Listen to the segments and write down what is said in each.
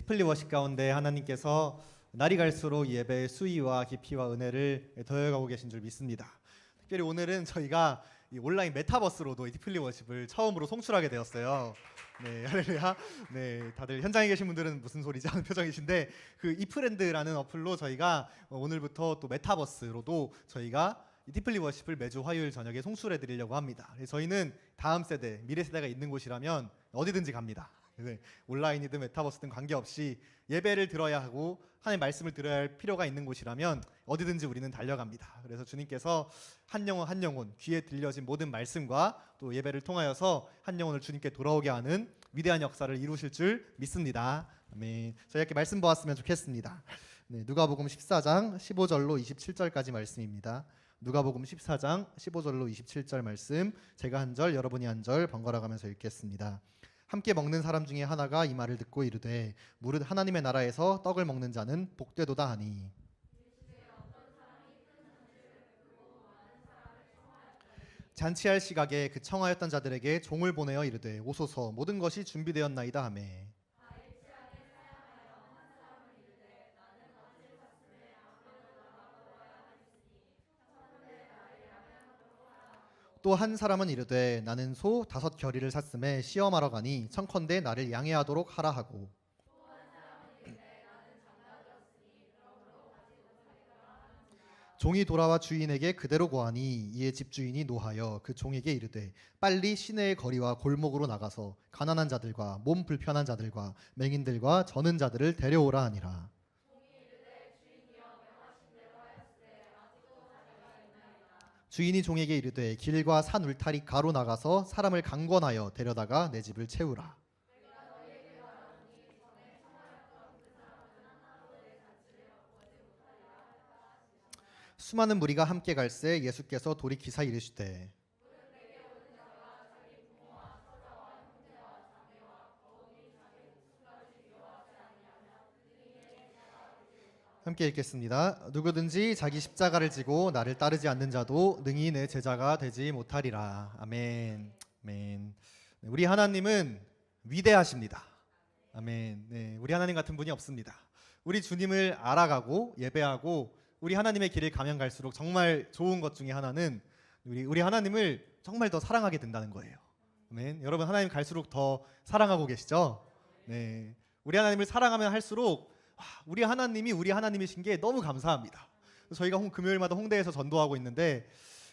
티플리 워십 가운데 하나님께서 날이 갈수록 예배의 수위와 깊이와 은혜를 더해가고 계신 줄 믿습니다. 특별히 오늘은 저희가 이 온라인 메타버스로도 이 티플리 워십을 처음으로 송출하게 되었어요. 네, 할렐루야. 네, 다들 현장에 계신 분들은 무슨 소리지 하는 표정이신데, 그 이프랜드라는 어플로 저희가 오늘부터 또 메타버스로도 저희가 이 티플리 워십을 매주 화요일 저녁에 송출해 드리려고 합니다. 저희는 다음 세대, 미래 세대가 있는 곳이라면 어디든지 갑니다. 네, 온라인이든 메타버스든 관계없이 예배를 들어야 하고 하나님의 말씀을 들어야 할 필요가 있는 곳이라면 어디든지 우리는 달려갑니다. 그래서 주님께서 한 영혼 한 영혼 귀에 들려진 모든 말씀과 또 예배를 통하여서 한 영혼을 주님께 돌아오게 하는 위대한 역사를 이루실 줄 믿습니다. 아멘. 저희 이렇게 말씀 보았으면 좋겠습니다. 네, 누가복음 14장 15절로 27절까지 말씀입니다. 누가복음 14장 15절로 27절 말씀, 제가 한 절 여러분이 한 절 번갈아 가면서 읽겠습니다. 함께 먹는 사람 중에 하나가 이 말을 듣고 이르되 무릇 하나님의 나라에서 떡을 먹는 자는 복되도다 하니, 잔치할 시각에 그 청하였던 자들에게 종을 보내어 이르되 오소서 모든 것이 준비되었나이다 하매, 또 한 사람은 이르되 나는 소 5 겨리를 샀음에 시험하러 가니 청컨대 나를 양해하도록 하라 하고, 종이 돌아와 주인에게 그대로 고하니 이에 집주인이 노하여 그 종에게 이르되 빨리 시내의 거리와 골목으로 나가서 가난한 자들과 몸 불편한 자들과 맹인들과 저는 자들을 데려오라 하니라. 주인이 종에게 이르되 길과 산 울타리 가로 나가서 사람을 강권하여 데려다가 내 집을 채우라. 수많은 무리가 함께 갈새 예수께서 돌이키사 이르시되 함께 읽겠습니다. 누구든지 자기 십자가를 지고 나를 따르지 않는 자도 능히 내 제자가 되지 못하리라. 아멘. 아멘. 네, 우리 하나님은 위대하십니다. 아멘. 네, 우리 하나님 같은 분이 없습니다. 우리 주님을 알아가고 예배하고 우리 하나님의 길을 가면 갈수록 정말 좋은 것 중에 하나는 우리 하나님을 정말 더 사랑하게 된다는 거예요. 아멘. 여러분 하나님 갈수록 더 사랑하고 계시죠? 네. 우리 하나님을 사랑하면 할수록 우리 하나님이 우리 하나님이신 게 너무 감사합니다. 저희가 금요일마다 홍대에서 전도하고 있는데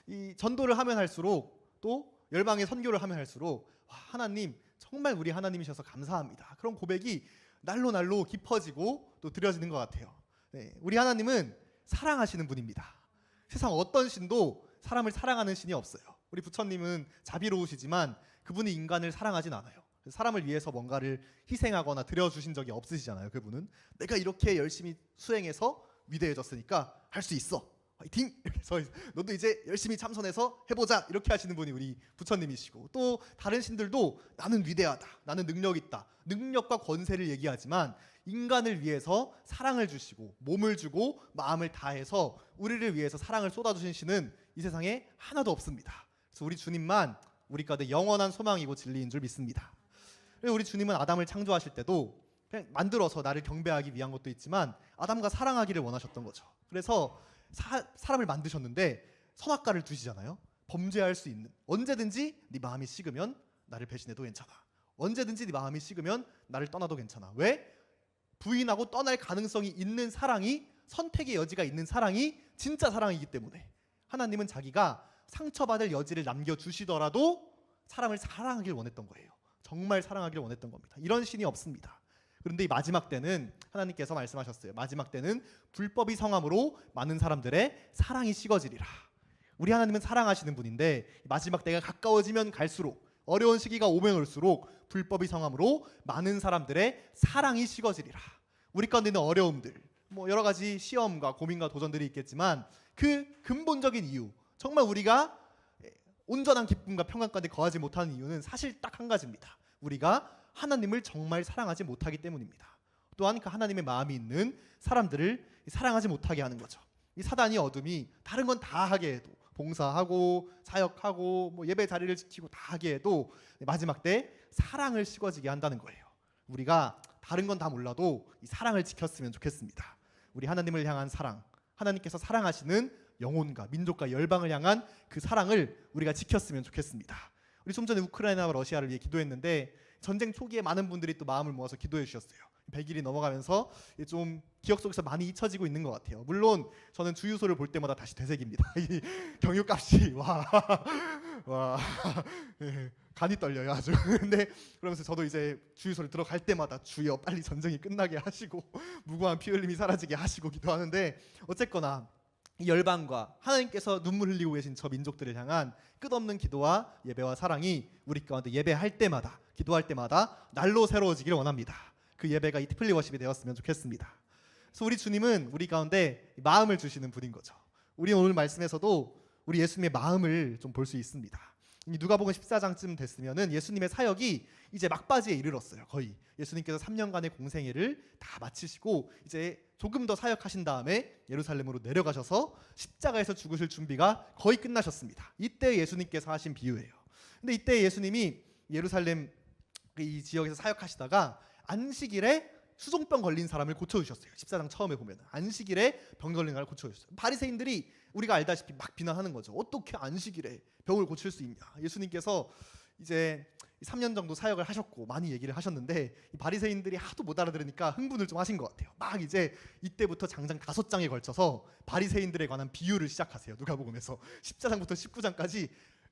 이 전도를 하면 할수록 또 열방의 선교를 하면 할수록 하나님 정말 우리 하나님이셔서 감사합니다. 그런 고백이 날로 날로 깊어지고 또 드려지는 것 같아요. 네, 우리 하나님은 사랑하시는 분입니다. 세상 어떤 신도 사람을 사랑하는 신이 없어요. 우리 부처님은 자비로우시지만 그분이 인간을 사랑하진 않아요. 사람을 위해서 뭔가를 희생하거나 드려주신 적이 없으시잖아요. 그분은 내가 이렇게 열심히 수행해서 위대해졌으니까 할 수 있어, 화이팅! 이렇게 해서 너도 이제 열심히 참선해서 해보자 이렇게 하시는 분이 우리 부처님이시고, 또 다른 신들도 나는 위대하다, 나는 능력 있다, 능력과 권세를 얘기하지만 인간을 위해서 사랑을 주시고 몸을 주고 마음을 다해서 우리를 위해서 사랑을 쏟아주신 신은 이 세상에 하나도 없습니다. 그래서 우리 주님만 우리 가운데 영원한 소망이고 진리인 줄 믿습니다. 우리 주님은 아담을 창조하실 때도 그냥 만들어서 나를 경배하기 위한 것도 있지만 아담과 사랑하기를 원하셨던 거죠. 그래서 사람을 만드셨는데 선악과를 두시잖아요. 범죄할 수 있는, 언제든지 네 마음이 식으면 나를 배신해도 괜찮아, 언제든지 네 마음이 식으면 나를 떠나도 괜찮아. 왜? 부인하고 떠날 가능성이 있는 사랑이, 선택의 여지가 있는 사랑이 진짜 사랑이기 때문에 하나님은 자기가 상처받을 여지를 남겨주시더라도 사람을 사랑하길 원했던 거예요. 정말 사랑하기를 원했던 겁니다. 이런 신이 없습니다. 그런데 이 마지막 때는 하나님께서 말씀하셨어요. 마지막 때는 불법이 성함으로 많은 사람들의 사랑이 식어지리라. 우리 하나님은 사랑하시는 분인데 마지막 때가 가까워지면 갈수록, 어려운 시기가 오면 올수록 불법이 성함으로 많은 사람들의 사랑이 식어지리라. 우리 가운데 있는 어려움들, 여러 가지 시험과 고민과 도전들이 있겠지만 그 근본적인 이유, 정말 우리가 온전한 기쁨과 평강 가운데 거하지 못하는 이유는 사실 딱 한 가지입니다. 우리가 하나님을 정말 사랑하지 못하기 때문입니다. 또한 그 하나님의 마음이 있는 사람들을 사랑하지 못하게 하는 거죠. 이 사단이 어둠이 다른 건 다 하게 해도, 봉사하고 사역하고 예배 자리를 지키고 다 하게 해도 마지막 때 사랑을 식어지게 한다는 거예요. 우리가 다른 건 다 몰라도 이 사랑을 지켰으면 좋겠습니다. 우리 하나님을 향한 사랑, 하나님께서 사랑하시는 영혼과 민족과 열방을 향한 그 사랑을 우리가 지켰으면 좋겠습니다. 우리 좀 전에 우크라이나와 러시아를 위해 기도했는데 전쟁 초기에 많은 분들이 또 마음을 모아서 기도해 주셨어요. 100일이 넘어가면서 좀 기억 속에서 많이 잊혀지고 있는 것 같아요. 물론 저는 주유소를 볼 때마다 다시 되새깁니다. 이 경유값이 와 네, 간이 떨려요 아주. 근데 그러면서 저도 이제 주유소를 들어갈 때마다 주여 빨리 전쟁이 끝나게 하시고 무고한 피 흘림이 사라지게 하시고 기도하는데, 어쨌거나 이 열방과 하나님께서 눈물 흘리고 계신 저 민족들을 향한 끝없는 기도와 예배와 사랑이 우리 가운데 예배할 때마다, 기도할 때마다 날로 새로워지기를 원합니다. 그 예배가 이 티플리 워십이 되었으면 좋겠습니다. 그래서 우리 주님은 우리 가운데 마음을 주시는 분인 거죠. 우리 오늘 말씀에서도 우리 예수님의 마음을 좀 볼 수 있습니다. 누가복음 14장쯤 됐으면은 예수님의 사역이 이제 막바지에 이르렀어요. 거의 예수님께서 3년간의 공생애를 다 마치시고 이제 조금 더 사역하신 다음에 예루살렘으로 내려가셔서 십자가에서 죽으실 준비가 거의 끝나셨습니다. 이때 예수님께서 하신 비유예요. 근데 이때 예수님이 예루살렘 이 지역에서 사역하시다가 안식일에 수종병 걸린 사람을 고쳐주셨어요. 14장 처음에 보면 안식일에 병 걸린 사람을 고쳐주셨어요. 바리새인들이 우리가 알다시피 막 비난하는 거죠. 어떻게 안식일에 병을 고칠 수 있냐. 예수님께서 이제 3년 정도 사역을 하셨고 많이 얘기를 하셨는데 이 바리새인들이 하도 못 알아들으니까 흥분을 좀 하신 것 같아요. 막 이제 이때부터 장장 5장에 걸쳐서 바리새인들에 관한 비유를 시작하세요. 누가복음에서 14장부터 19장까지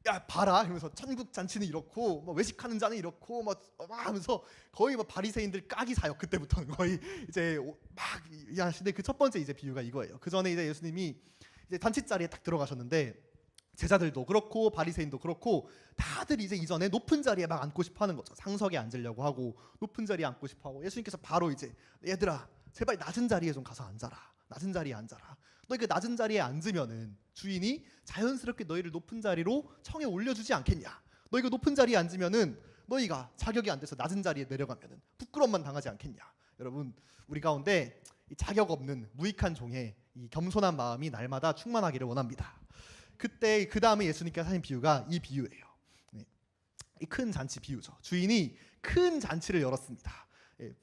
야 봐라 이러면서 천국 잔치는 이렇고 뭐 외식하는 자는 이렇고 막 하면서 거의 뭐 바리새인들 까기 사역, 그때부터는 거의 이제 막 하시는데 그 첫 번째 이제 비유가 이거예요. 그 전에 이제 예수님이 이제 잔치자리에 딱 들어가셨는데 제자들도 그렇고 바리새인도 그렇고 다들 이제 이전에 높은 자리에 막 앉고 싶어 하는 거죠. 상석에 앉으려고 하고 높은 자리에 앉고 싶어 하고, 예수님께서 바로 이제 얘들아 제발 낮은 자리에 좀 가서 앉아라. 낮은 자리에 앉아라. 너희 그 낮은 자리에 앉으면은 주인이 자연스럽게 너희를 높은 자리로 청에 올려주지 않겠냐. 너희 그 높은 자리에 앉으면은 너희가 자격이 안 돼서 낮은 자리에 내려가면은 부끄러움만 당하지 않겠냐. 여러분 우리 가운데 이 자격 없는 무익한 종의 이 겸손한 마음이 날마다 충만하기를 원합니다. 그때 그 다음에 예수님께서 하신 비유가 이 비유예요. 이 큰 잔치 비유죠. 주인이 큰 잔치를 열었습니다.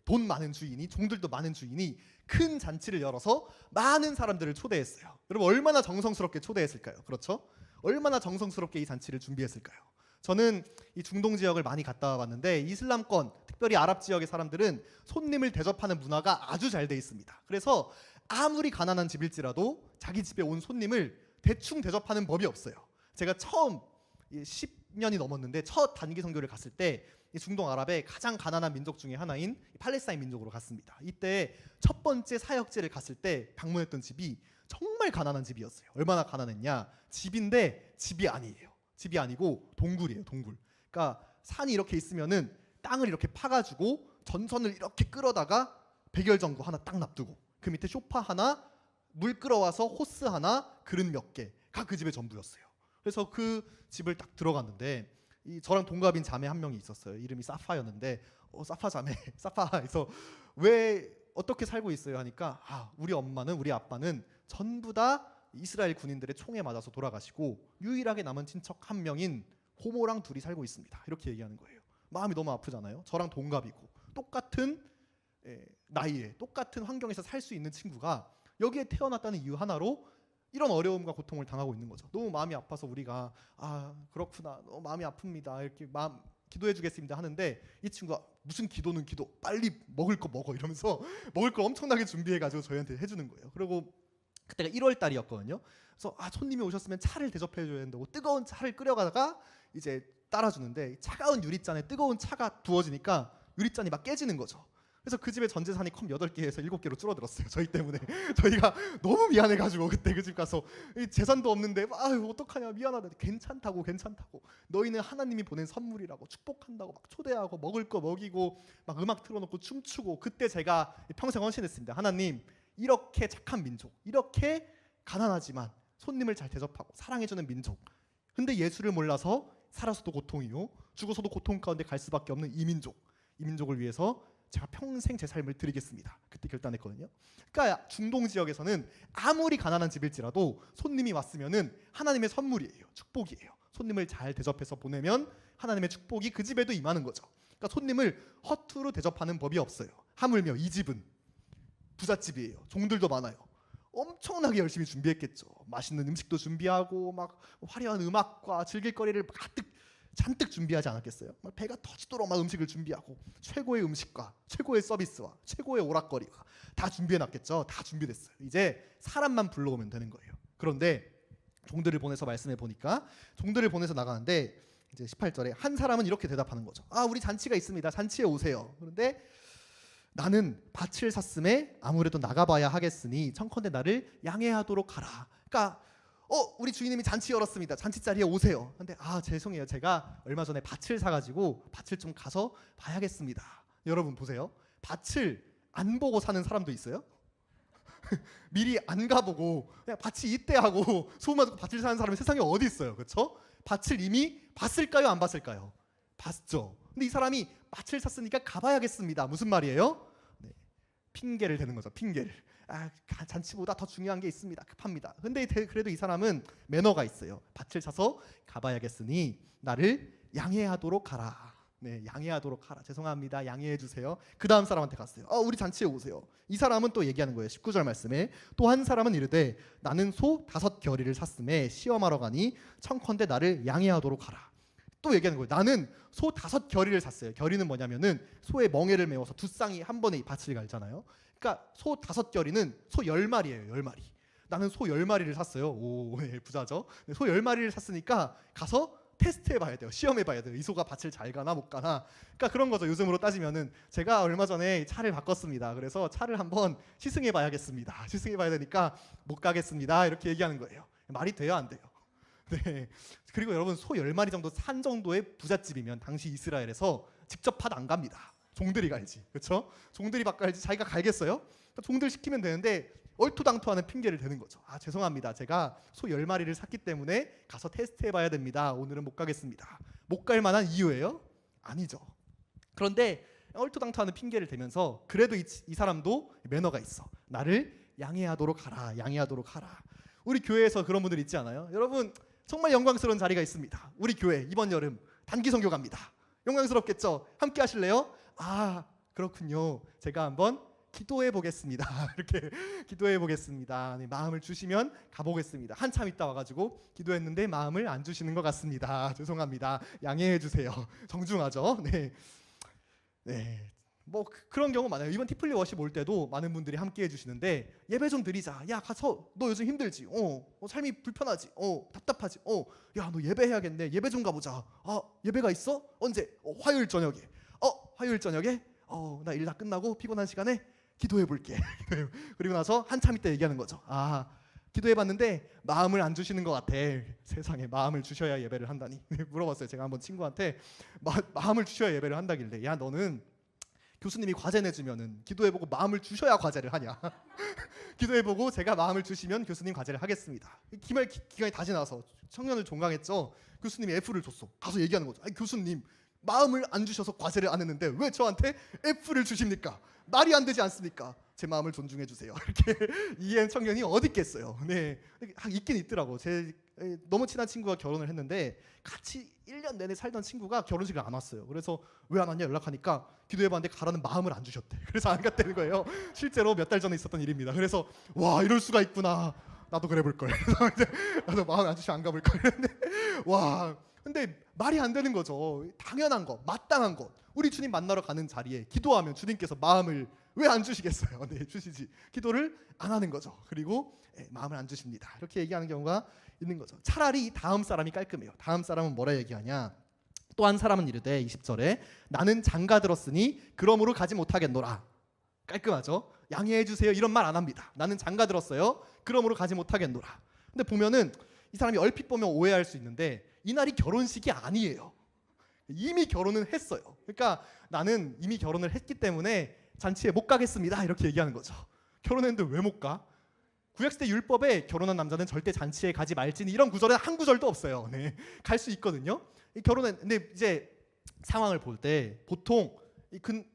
돈 많은 주인이, 종들도 많은 주인이 큰 잔치를 열어서 많은 사람들을 초대했어요. 여러분 얼마나 정성스럽게 초대했을까요? 그렇죠? 얼마나 정성스럽게 이 잔치를 준비했을까요? 저는 이 중동 지역을 많이 갔다 와봤는데 이슬람권, 특별히 아랍 지역의 사람들은 손님을 대접하는 문화가 아주 잘 돼 있습니다. 그래서 아무리 가난한 집일지라도 자기 집에 온 손님을 대충 대접하는 법이 없어요. 제가 처음 10년이 넘었는데 첫 단기 선교를 갔을 때 중동 아랍의 가장 가난한 민족 중에 하나인 팔레스타인 민족으로 갔습니다. 이때 첫 번째 사역지를 갔을 때 방문했던 집이 정말 가난한 집이었어요. 얼마나 가난했냐? 집인데 집이 아니에요. 집이 아니고 동굴이에요. 동굴. 그러니까 산이 이렇게 있으면은 땅을 이렇게 파가지고 전선을 이렇게 끌어다가 백열전구 하나 딱 놔두고 그 밑에 소파 하나, 물 끌어와서 호스 하나, 그릇 몇 개가 그 집의 전부였어요. 그래서 그 집을 딱 들어갔는데 저랑 동갑인 자매 한 명이 있었어요. 이름이 사파였는데 사파 자매 사파에서 왜 어떻게 살고 있어요 하니까 우리 엄마는, 우리 아빠는 전부 다 이스라엘 군인들의 총에 맞아서 돌아가시고 유일하게 남은 친척 한 명인 고모랑 둘이 살고 있습니다. 이렇게 얘기하는 거예요. 마음이 너무 아프잖아요. 저랑 동갑이고 똑같은 나이에 똑같은 환경에서 살 수 있는 친구가 여기에 태어났다는 이유 하나로 이런 어려움과 고통을 당하고 있는 거죠. 너무 마음이 아파서 우리가 그렇구나, 너무 마음이 아픕니다, 이렇게 기도해 주겠습니다 하는데 이 친구가 무슨 기도는 기도, 빨리 먹을 거 먹어 이러면서 먹을 걸 엄청나게 준비해가지고 저희한테 해주는 거예요. 그리고 그때가 1월 달이었거든요. 그래서 손님이 오셨으면 차를 대접해줘야 된다고 뜨거운 차를 끓여가다가 이제 따라주는데 차가운 유리잔에 뜨거운 차가 부어지니까 유리잔이 막 깨지는 거죠. 그래서 그 집에 전 재산이 컵 8개에서 7개로 줄어들었어요. 저희 때문에. 저희가 너무 미안해가지고 그때 그 집 가서 재산도 없는데 어떡하냐, 미안하다. 괜찮다고 너희는 하나님이 보낸 선물이라고 축복한다고 막 초대하고 먹을 거 먹이고 막 음악 틀어놓고 춤추고, 그때 제가 평생 헌신했습니다. 하나님, 이렇게 착한 민족, 이렇게 가난하지만 손님을 잘 대접하고 사랑해주는 민족, 근데 예수를 몰라서 살아서도 고통이요 죽어서도 고통 가운데 갈 수밖에 없는 이 민족을 위해서 제가 평생 제 삶을 드리겠습니다. 그때 결단했거든요. 그러니까 중동 지역에서는 아무리 가난한 집일지라도 손님이 왔으면은 하나님의 선물이에요. 축복이에요. 손님을 잘 대접해서 보내면 하나님의 축복이 그 집에도 임하는 거죠. 그러니까 손님을 허투루 대접하는 법이 없어요. 하물며 이 집은 부잣집이에요. 종들도 많아요. 엄청나게 열심히 준비했겠죠. 맛있는 음식도 준비하고 막 화려한 음악과 즐길 거리를 가득 잔뜩 준비하지 않았겠어요? 막 배가 터지도록 막 음식을 준비하고 최고의 음식과 최고의 서비스와 최고의 오락거리와 다 준비해놨겠죠. 다 준비됐어요. 이제 사람만 불러오면 되는 거예요. 그런데 종들을 보내서 말씀해 보니까 종들을 보내서 나가는데 이제 18절에 한 사람은 이렇게 대답하는 거죠. 아, 우리 잔치가 있습니다. 잔치에 오세요. 그런데 나는 밭을 샀음에 아무래도 나가봐야 하겠으니 청컨대 나를 양해하도록 하라. 그러니까 우리 주인님이 잔치 열었습니다. 잔치 자리에 오세요. 근데 죄송해요. 제가 얼마 전에 밭을 사가지고 밭을 좀 가서 봐야겠습니다. 여러분 보세요. 밭을 안 보고 사는 사람도 있어요. 미리 안 가보고 그냥 밭이 있대 하고 소문만 듣고 밭을 사는 사람이 세상에 어디 있어요. 그렇죠? 밭을 이미 봤을까요? 안 봤을까요? 봤죠. 근데 이 사람이 밭을 샀으니까 가봐야겠습니다. 무슨 말이에요? 네, 핑계를 대는 거죠. 핑계를. 잔치보다 더 중요한 게 있습니다. 급합니다. 근데 그래도 이 사람은 매너가 있어요. 밭을 사서 가봐야겠으니 나를 양해하도록 하라. 네, 양해하도록 하라. 죄송합니다. 양해해 주세요. 그 다음 사람한테 갔어요. 우리 잔치에 오세요. 이 사람은 또 얘기하는 거예요. 19절 말씀에 또 한 사람은 이르되 나는 소 5겨리를 샀음에 시험하러 가니 청컨대 나를 양해하도록 하라. 또 얘기하는 거예요. 나는 소 5겨리를 샀어요. 겨리는 뭐냐면은 소의 멍에를 메워서 두 쌍이 한 번에 밭을 갈잖아요. 그러니까 소 5겨리는 소 10마리예요. 10마리. 나는 소 10마리를 샀어요. 오, 네, 부자죠. 소 10마리를 샀으니까 가서 테스트해봐야 돼요. 시험해봐야 돼요. 이 소가 밭을 잘 가나 못 가나. 그러니까 그런 거죠. 요즘으로 따지면은 제가 얼마 전에 차를 바꿨습니다. 그래서 차를 한번 시승해봐야겠습니다. 시승해봐야 되니까 못 가겠습니다. 이렇게 얘기하는 거예요. 말이 돼요, 안 돼요? 네. 그리고 여러분 소 10마리 정도 산 정도의 부잣집이면 당시 이스라엘에서 직접 밭 안 갑니다. 종들이 갈지. 그렇죠? 종들이 밭 갈지 자기가 갈겠어요? 그러니까 종들 시키면 되는데 얼토당토하는 핑계를 대는 거죠. 죄송합니다. 제가 소 10마리를 샀기 때문에 가서 테스트해봐야 됩니다. 오늘은 못 가겠습니다. 못 갈 만한 이유예요? 아니죠. 그런데 얼토당토하는 핑계를 대면서 그래도 이 사람도 매너가 있어. 나를 양해하도록 하라. 양해하도록 하라. 우리 교회에서 그런 분들 있지 않아요? 여러분 정말 영광스러운 자리가 있습니다. 우리 교회 이번 여름 단기 선교 갑니다. 영광스럽겠죠? 함께 하실래요? 그렇군요. 제가 한번 기도해 보겠습니다. 이렇게 기도해 보겠습니다. 네, 마음을 주시면 가보겠습니다. 한참 있다 와가지고 기도했는데 마음을 안 주시는 것 같습니다. 죄송합니다. 양해해 주세요. 정중하죠? 네, 네. 뭐 그런 경우 많아요. 이번 티플리 워십 올 때도 많은 분들이 함께 해주시는데 예배 좀 드리자. 야 가서 너 요즘 힘들지? 삶이 불편하지? 답답하지? 야 너 예배해야겠네. 예배 좀 가보자. 예배가 있어? 언제? 화요일 저녁에. 화요일 저녁에? 나 일 다 끝나고 피곤한 시간에 기도해 볼게. 그리고 나서 한참 있다 얘기하는 거죠. 기도해봤는데 마음을 안 주시는 것 같아. 세상에 마음을 주셔야 예배를 한다니. 물어봤어요. 제가 한번 친구한테 마음을 주셔야 예배를 한다길래 야 너는 교수님이 과제 내주면은 기도해보고 마음을 주셔야 과제를 하냐. 기도해보고 제가 마음을 주시면 교수님 과제를 하겠습니다. 기간이 다 지나서 청년을 종강했죠. 교수님이 F를 줬어. 가서 얘기하는 거죠. 교수님 마음을 안 주셔서 과제를 안 했는데 왜 저한테 F를 주십니까? 말이 안 되지 않습니까? 제 마음을 존중해 주세요. 이렇게 이해한 청년이 어디 있겠어요. 네, 있긴 있더라고. 제 너무 친한 친구가 결혼을 했는데 같이 1년 내내 살던 친구가 결혼식을 안 왔어요. 그래서 왜 안 왔냐 연락하니까 기도해봤는데 가라는 마음을 안 주셨대. 그래서 안 갔다는 거예요. 실제로 몇 달 전에 있었던 일입니다. 그래서 와 이럴 수가 있구나. 나도 그래 볼 걸. 나도 마음 안 주시면 안 가볼 걸. 와. 근데 말이 안 되는 거죠. 당연한 것, 마땅한 것. 우리 주님 만나러 가는 자리에 기도하면 주님께서 마음을 왜 안 주시겠어요? 네, 주시지. 기도를 안 하는 거죠. 그리고 마음을 안 주십니다. 이렇게 얘기하는 경우가 있는 거죠. 차라리 다음 사람이 깔끔해요. 다음 사람은 뭐라 얘기하냐? 또 한 사람은 이르되 20절에 나는 장가 들었으니 그러므로 가지 못하겠노라. 깔끔하죠? 양해해 주세요. 이런 말 안 합니다. 나는 장가 들었어요. 그러므로 가지 못하겠노라. 근데 보면은 이 사람이 얼핏 보면 오해할 수 있는데 이날이 결혼식이 아니에요. 이미 결혼은 했어요. 그러니까 나는 이미 결혼을 했기 때문에 잔치에 못 가겠습니다. 이렇게 얘기하는 거죠. 결혼했는데 왜 못 가? 구약시대 율법에 결혼한 남자는 절대 잔치에 가지 말지니 이런 구절은 한 구절도 없어요. 네, 갈 수 있거든요. 결혼했는데 이제 상황을 볼 때 보통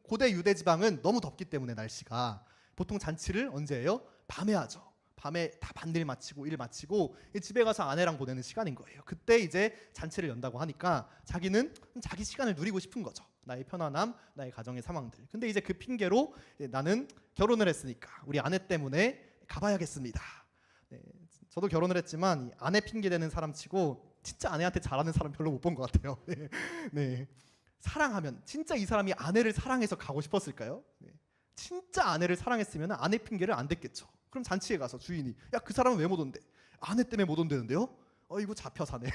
고대 유대 지방은 너무 덥기 때문에 날씨가 보통 잔치를 언제 해요? 밤에 하죠. 밤에 다 반일 마치고 일 마치고 집에 가서 아내랑 보내는 시간인 거예요. 그때 이제 잔치를 연다고 하니까 자기는 자기 시간을 누리고 싶은 거죠. 나의 편안함, 나의 가정의 상황들. 근데 이제 그 핑계로 나는 결혼을 했으니까 우리 아내 때문에 가봐야겠습니다. 네, 저도 결혼을 했지만 이 아내 핑계 대는 사람 치고 진짜 아내한테 잘하는 사람 별로 못 본 것 같아요. 네, 네. 사랑하면 진짜 이 사람이 아내를 사랑해서 가고 싶었을까요? 네. 진짜 아내를 사랑했으면 아내 핑계를 안 댔겠죠. 그럼 잔치에 가서 주인이 야 그 사람은 왜 못 온대? 아내 때문에 못 온대는데요? 이거 잡혀 사네.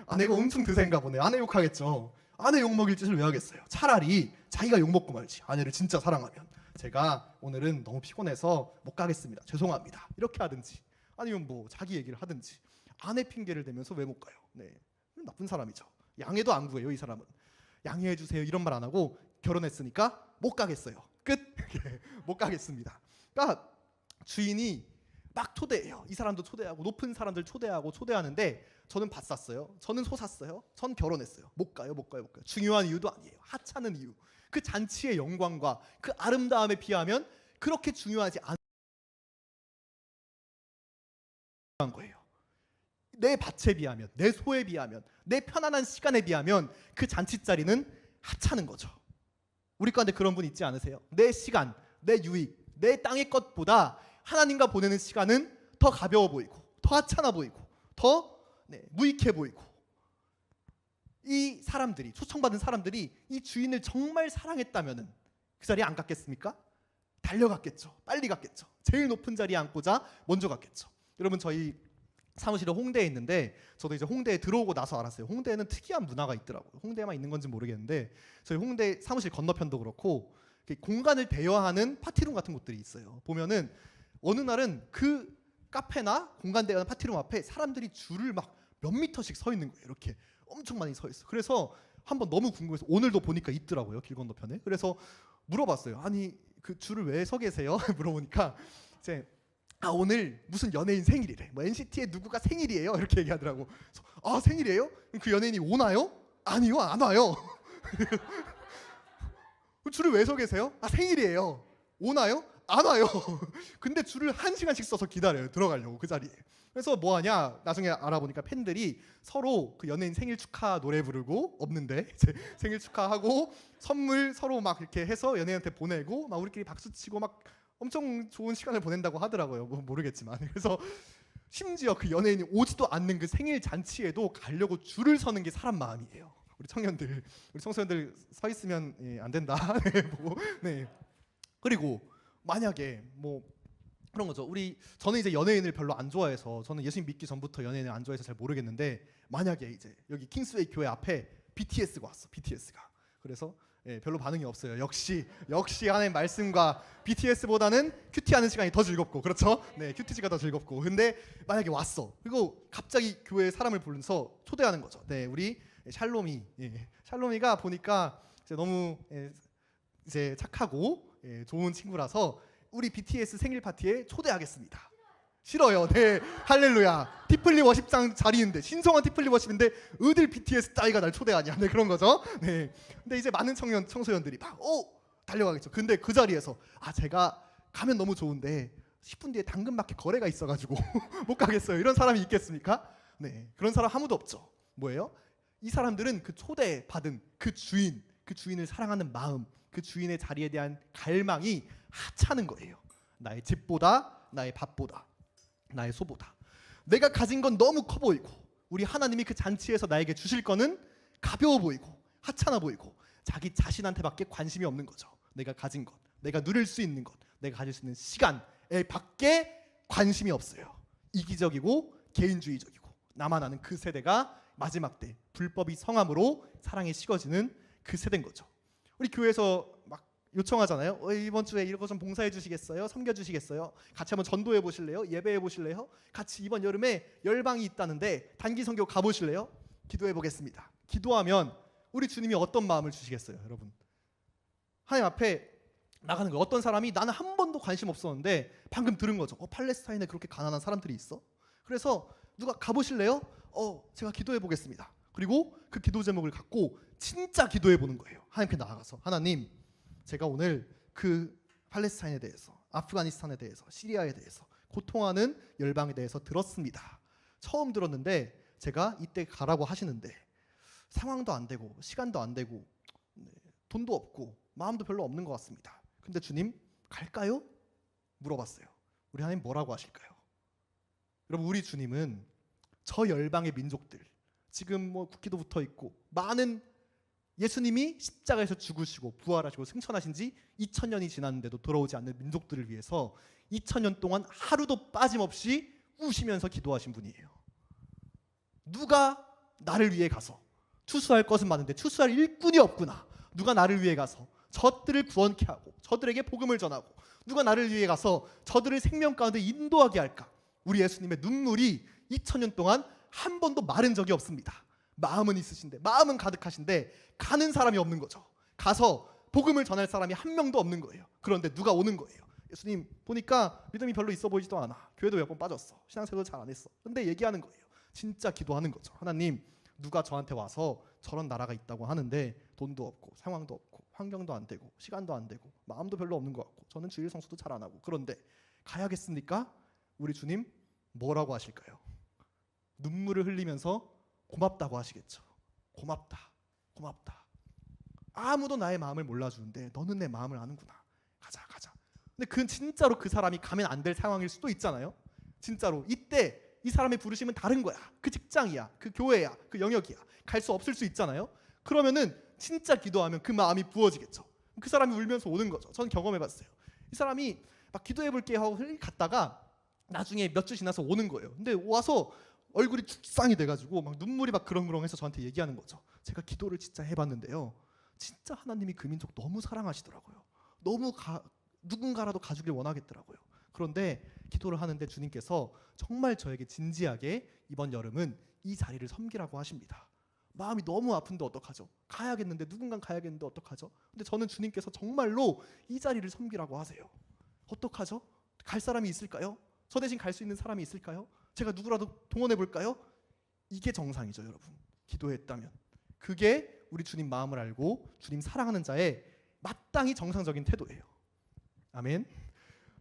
아내가 엄청 드센가 보네. 아내 욕하겠죠. 아내 욕먹일 짓을 왜 하겠어요? 차라리 자기가 욕먹고 말지. 아내를 진짜 사랑하면 제가 오늘은 너무 피곤해서 못 가겠습니다. 죄송합니다. 이렇게 하든지 아니면 뭐 자기 얘기를 하든지 아내 핑계를 대면서 왜 못 가요? 네, 나쁜 사람이죠. 양해도 안 구해요. 이 사람은 양해해 주세요 이런 말 안 하고 결혼했으니까 못 가겠어요. 끝. 못 가겠습니다. 그러니까 주인이 막 초대해요. 이 사람도 초대하고 높은 사람들 초대하는데 저는 받았어요. 저는 솟았어요. 전 결혼했어요. 못 가요. 중요한 이유도 아니에요. 하찮은 이유. 그 잔치의 영광과 그 아름다움에 비하면 그렇게 중요하지 않은 거예요. 내 밭에 비하면, 내 소에 비하면, 내 편안한 시간에 비하면 그 잔치 자리는 하찮은 거죠. 우리 가운데 그런 분 있지 않으세요? 내 시간, 내 유익, 내 땅의 것보다 하나님과 보내는 시간은 더 가벼워 보이고 더 하찮아 보이고 더 무익해 보이고 이 사람들이 초청받은 사람들이 이 주인을 정말 사랑했다면 그 자리에 안 갔겠습니까? 달려갔겠죠. 빨리 갔겠죠. 제일 높은 자리에 앉고자 먼저 갔겠죠. 여러분 저희 사무실은 홍대에 있는데 저도 이제 홍대에 들어오고 나서 알았어요. 홍대에는 특이한 문화가 있더라고요. 홍대에만 있는 건지 모르겠는데 저희 홍대 사무실 건너편도 그렇고 공간을 대여하는 파티룸 같은 곳들이 있어요. 보면은 어느 날은 그 카페나 공간 대여하는 파티룸 앞에 사람들이 줄을 막 몇 미터씩 서 있는 거예요. 이렇게 엄청 많이 서 있어. 그래서 한번 너무 궁금해서 오늘도 보니까 있더라고요. 길 건너편에. 그래서 물어봤어요. 아니 그 줄을 왜 서 계세요? 물어보니까 이제 오늘 무슨 연예인 생일이래. 뭐 NCT의 누구가 생일이에요. 이렇게 얘기하더라고. 그래서, 생일이에요? 그 연예인이 오나요? 아니요, 안 와요. 줄을 왜 서 계세요? 생일이에요. 오나요? 안 와요. 근데 줄을 1시간씩 서서 기다려요. 들어가려고 그 자리에. 그래서 뭐 하냐? 나중에 알아보니까 팬들이 서로 그 연예인 생일 축하 노래 부르고 없는데 이제 생일 축하하고 선물 서로 막 이렇게 해서 연예인한테 보내고 막 우리끼리 박수 치고 막 엄청 좋은 시간을 보낸다고 하더라고요. 뭐 모르겠지만. 그래서 심지어 그 연예인이 오지도 않는 그 생일 잔치에도 가려고 줄을 서는 게 사람 마음이에요. 우리 청년들, 우리 청소년들 서 있으면 안 된다. 네. 그리고 만약에 뭐 그런 거죠. 저는 이제 연예인을 별로 안 좋아해서 저는 예수님 믿기 전부터 연예인을 안 좋아해서 잘 모르겠는데 만약에 이제 여기 킹스웨이 교회 앞에 BTS가 왔어. BTS가. 그래서 별로 반응이 없어요. 역시 하나님 말씀과 BTS보다는 큐티하는 시간이 더 즐겁고 그렇죠? 네, 큐티지가 더 즐겁고. 근데 만약에 왔어. 그리고 갑자기 교회에 사람을 불러서 초대하는 거죠. 네, 우리 샬롬이가 보니까 이제 너무 이제 착하고 좋은 친구라서 우리 BTS 생일 파티에 초대하겠습니다. 싫어요. 네, 할렐루야. 티플리 워십장 자리인데 신성한 티플리 워십인데 어딜 BTS 따위가 날 초대하냐. 네, 그런 거죠. 네. 근데 이제 많은 청소년들이 막 달려가겠죠. 근데 그 자리에서 제가 가면 너무 좋은데 10분 뒤에 당근마켓 거래가 있어가지고 못 가겠어요. 이런 사람이 있겠습니까? 네, 그런 사람 아무도 없죠. 뭐예요? 이 사람들은 그 초대받은 그 주인을 사랑하는 마음, 그 주인의 자리에 대한 갈망이 하찮은 거예요. 나의 집보다, 나의 밥보다, 나의 소보다. 내가 가진 건 너무 커 보이고 우리 하나님이 그 잔치에서 나에게 주실 거는 가벼워 보이고 하찮아 보이고 자기 자신한테밖에 관심이 없는 거죠. 내가 가진 것, 내가 누릴 수 있는 것, 내가 가질 수 있는 시간에 밖에 관심이 없어요. 이기적이고 개인주의적이고 나만 아는 그 세대가 마지막 때 불법이 성함으로 사랑에 식어지는 그 세대인 거죠. 우리 교회에서 막 요청하잖아요. 이번 주에 이거 좀 봉사해 주시겠어요? 섬겨 주시겠어요? 같이 한번 전도해 보실래요? 예배해 보실래요? 같이 이번 여름에 열방이 있다는데 단기 선교 가 보실래요? 기도해 보겠습니다. 기도하면 우리 주님이 어떤 마음을 주시겠어요, 여러분? 하나님 앞에 나가는 거예요. 어떤 사람이 나는 한 번도 관심 없었는데 방금 들은 거죠. 팔레스타인에 그렇게 가난한 사람들이 있어? 그래서 누가 가 보실래요? 제가 기도해 보겠습니다. 그리고 그 기도 제목을 갖고 진짜 기도해 보는 거예요. 하나님께 나아가서 하나님, 제가 오늘 그 팔레스타인에 대해서, 아프가니스탄에 대해서, 시리아에 대해서 고통하는 열방에 대해서 들었습니다. 처음 들었는데 제가 이때 가라고 하시는데 상황도 안 되고 시간도 안 되고 돈도 없고 마음도 별로 없는 것 같습니다. 근데 주님 갈까요? 물어봤어요. 우리 하나님 뭐라고 하실까요? 여러분, 우리 주님은 저 열방의 민족들, 지금 뭐 국기도 붙어 있고 많은 예수님이 십자가에서 죽으시고 부활하시고 승천하신 지 2000년이 지났는데도 돌아오지 않는 민족들을 위해서 2000년 동안 하루도 빠짐없이 우시면서 기도하신 분이에요. 누가 나를 위해 가서, 추수할 것은 많은데 추수할 일꾼이 없구나, 누가 나를 위해 가서 저들을 구원케 하고 저들에게 복음을 전하고, 누가 나를 위해 가서 저들을 생명 가운데 인도하게 할까. 우리 예수님의 눈물이 2000년 동안 한 번도 마른 적이 없습니다. 마음은 있으신데, 마음은 가득하신데 가는 사람이 없는 거죠. 가서 복음을 전할 사람이 한 명도 없는 거예요. 그런데 누가 오는 거예요. 예수님 보니까 믿음이 별로 있어 보이지도 않아, 교회도 몇 번 빠졌어, 신앙생활도 잘 안 했어. 근데 얘기하는 거예요. 진짜 기도하는 거죠. 하나님, 누가 저한테 와서 저런 나라가 있다고 하는데 돈도 없고 상황도 없고 환경도 안 되고 시간도 안 되고 마음도 별로 없는 것 같고 저는 주일 성수도 잘 안 하고, 그런데 가야겠습니까? 우리 주님 뭐라고 하실까요? 눈물을 흘리면서 고맙다고 하시겠죠. 고맙다, 고맙다. 아무도 나의 마음을 몰라주는데 너는 내 마음을 아는구나. 가자, 가자. 근데 그 진짜로 그 사람이 가면 안 될 상황일 수도 있잖아요. 진짜로 이때 이 사람의 부르심은 다른 거야. 그 직장이야, 그 교회야, 그 영역이야. 갈 수 없을 수 있잖아요. 그러면은 진짜 기도하면 그 마음이 부어지겠죠. 그 사람이 울면서 오는 거죠. 전 경험해봤어요. 이 사람이 막 기도해볼게 하고 갔다가 나중에 몇 주 지나서 오는 거예요. 근데 와서 얼굴이 죽상이 돼가지고 막 눈물이 막 그렁그렁해서 저한테 얘기하는 거죠. 제가 기도를 진짜 해봤는데요, 진짜 하나님이 그 민족 너무 사랑하시더라고요. 너무 누군가라도 가주길 원하겠더라고요. 그런데 기도를 하는데 주님께서 정말 저에게 진지하게 이번 여름은 이 자리를 섬기라고 하십니다. 마음이 너무 아픈데 어떡하죠? 가야겠는데, 누군가 가야겠는데 어떡하죠? 근데 저는 주님께서 정말로 이 자리를 섬기라고 하세요. 어떡하죠? 갈 사람이 있을까요? 저 대신 갈 수 있는 사람이 있을까요? 제가 누구라도 동원해 볼까요? 이게 정상이죠, 여러분. 기도했다면 그게 우리 주님 마음을 알고 주님 사랑하는 자의 마땅히 정상적인 태도예요. 아멘.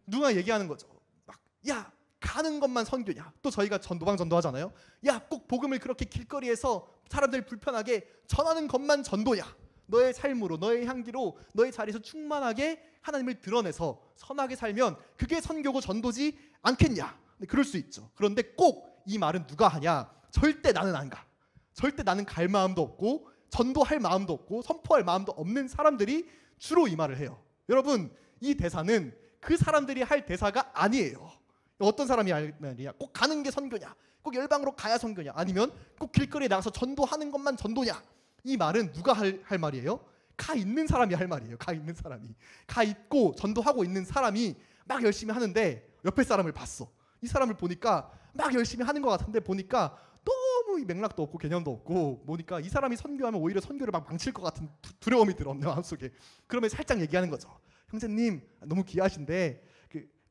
누가 얘기하는 거죠. 막, 야, 가는 것만 선교냐. 또 저희가 노방 전도하잖아요. 야, 꼭 복음을 그렇게 길거리에서 사람들 불편하게 전하는 것만 전도야. 너의 삶으로, 너의 향기로, 너의 자리에서 충만하게 하나님을 드러내서 선하게 살면 그게 선교고 전도지 않겠냐. 그럴 수 있죠. 그런데 꼭 이 말은 누가 하냐. 절대 나는 안 가. 절대 나는 갈 마음도 없고 전도할 마음도 없고 선포할 마음도 없는 사람들이 주로 이 말을 해요. 여러분, 이 대사는 그 사람들이 할 대사가 아니에요. 어떤 사람이 할 말이야? 꼭 가는 게 선교냐? 꼭 열방으로 가야 선교냐? 아니면 꼭 길거리에 나가서 전도하는 것만 전도냐? 이 말은 누가 할 말이에요? 가 있는 사람이 할 말이에요. 가 있는 사람이. 가 있고 전도하고 있는 사람이 막 열심히 하는데 옆에 사람을 봤어. 이 사람을 보니까 막 열심히 하는 것 같은데 보니까 너무 맥락도 없고 개념도 없고, 보니까 이 사람이 선교하면 오히려 선교를 막 망칠 것 같은 두려움이 들어, 내 마음속에. 그러면 살짝 얘기하는 거죠. 형제님, 너무 귀하신데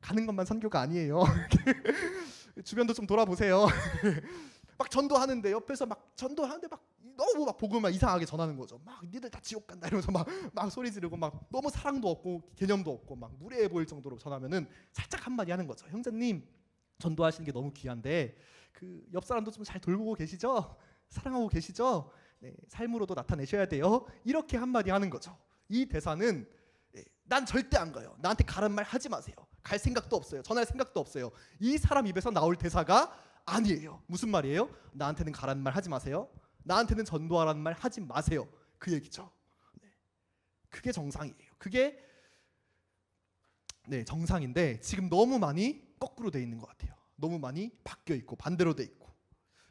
가는 것만 선교가 아니에요. 주변도 좀 돌아보세요. 막 전도하는데 옆에서 막 전도하는데 막 너무 막 복음을 이상하게 전하는 거죠. 막 니들 다 지옥 간다 이러면서 막 소리 지르고 막 너무 사랑도 없고 개념도 없고 막 무례해 보일 정도로 전하면은 살짝 한마디 하는 거죠. 형제님, 전도하시는 게 너무 귀한데 그 옆 사람도 좀 잘 돌보고 계시죠? 사랑하고 계시죠? 네, 삶으로도 나타내셔야 돼요. 이렇게 한마디 하는 거죠. 이 대사는 난 절대 안 가요. 나한테 가란 말 하지 마세요. 갈 생각도 없어요. 전할 생각도 없어요. 이 사람 입에서 나올 대사가 아니에요. 무슨 말이에요? 나한테는 가란 말 하지 마세요. 나한테는 전도하라는 말 하지 마세요. 그 얘기죠. 네. 그게 정상이에요. 그게 정상인데 지금 너무 많이 거꾸로 돼 있는 것 같아요. 너무 많이 바뀌어 있고 반대로 돼 있고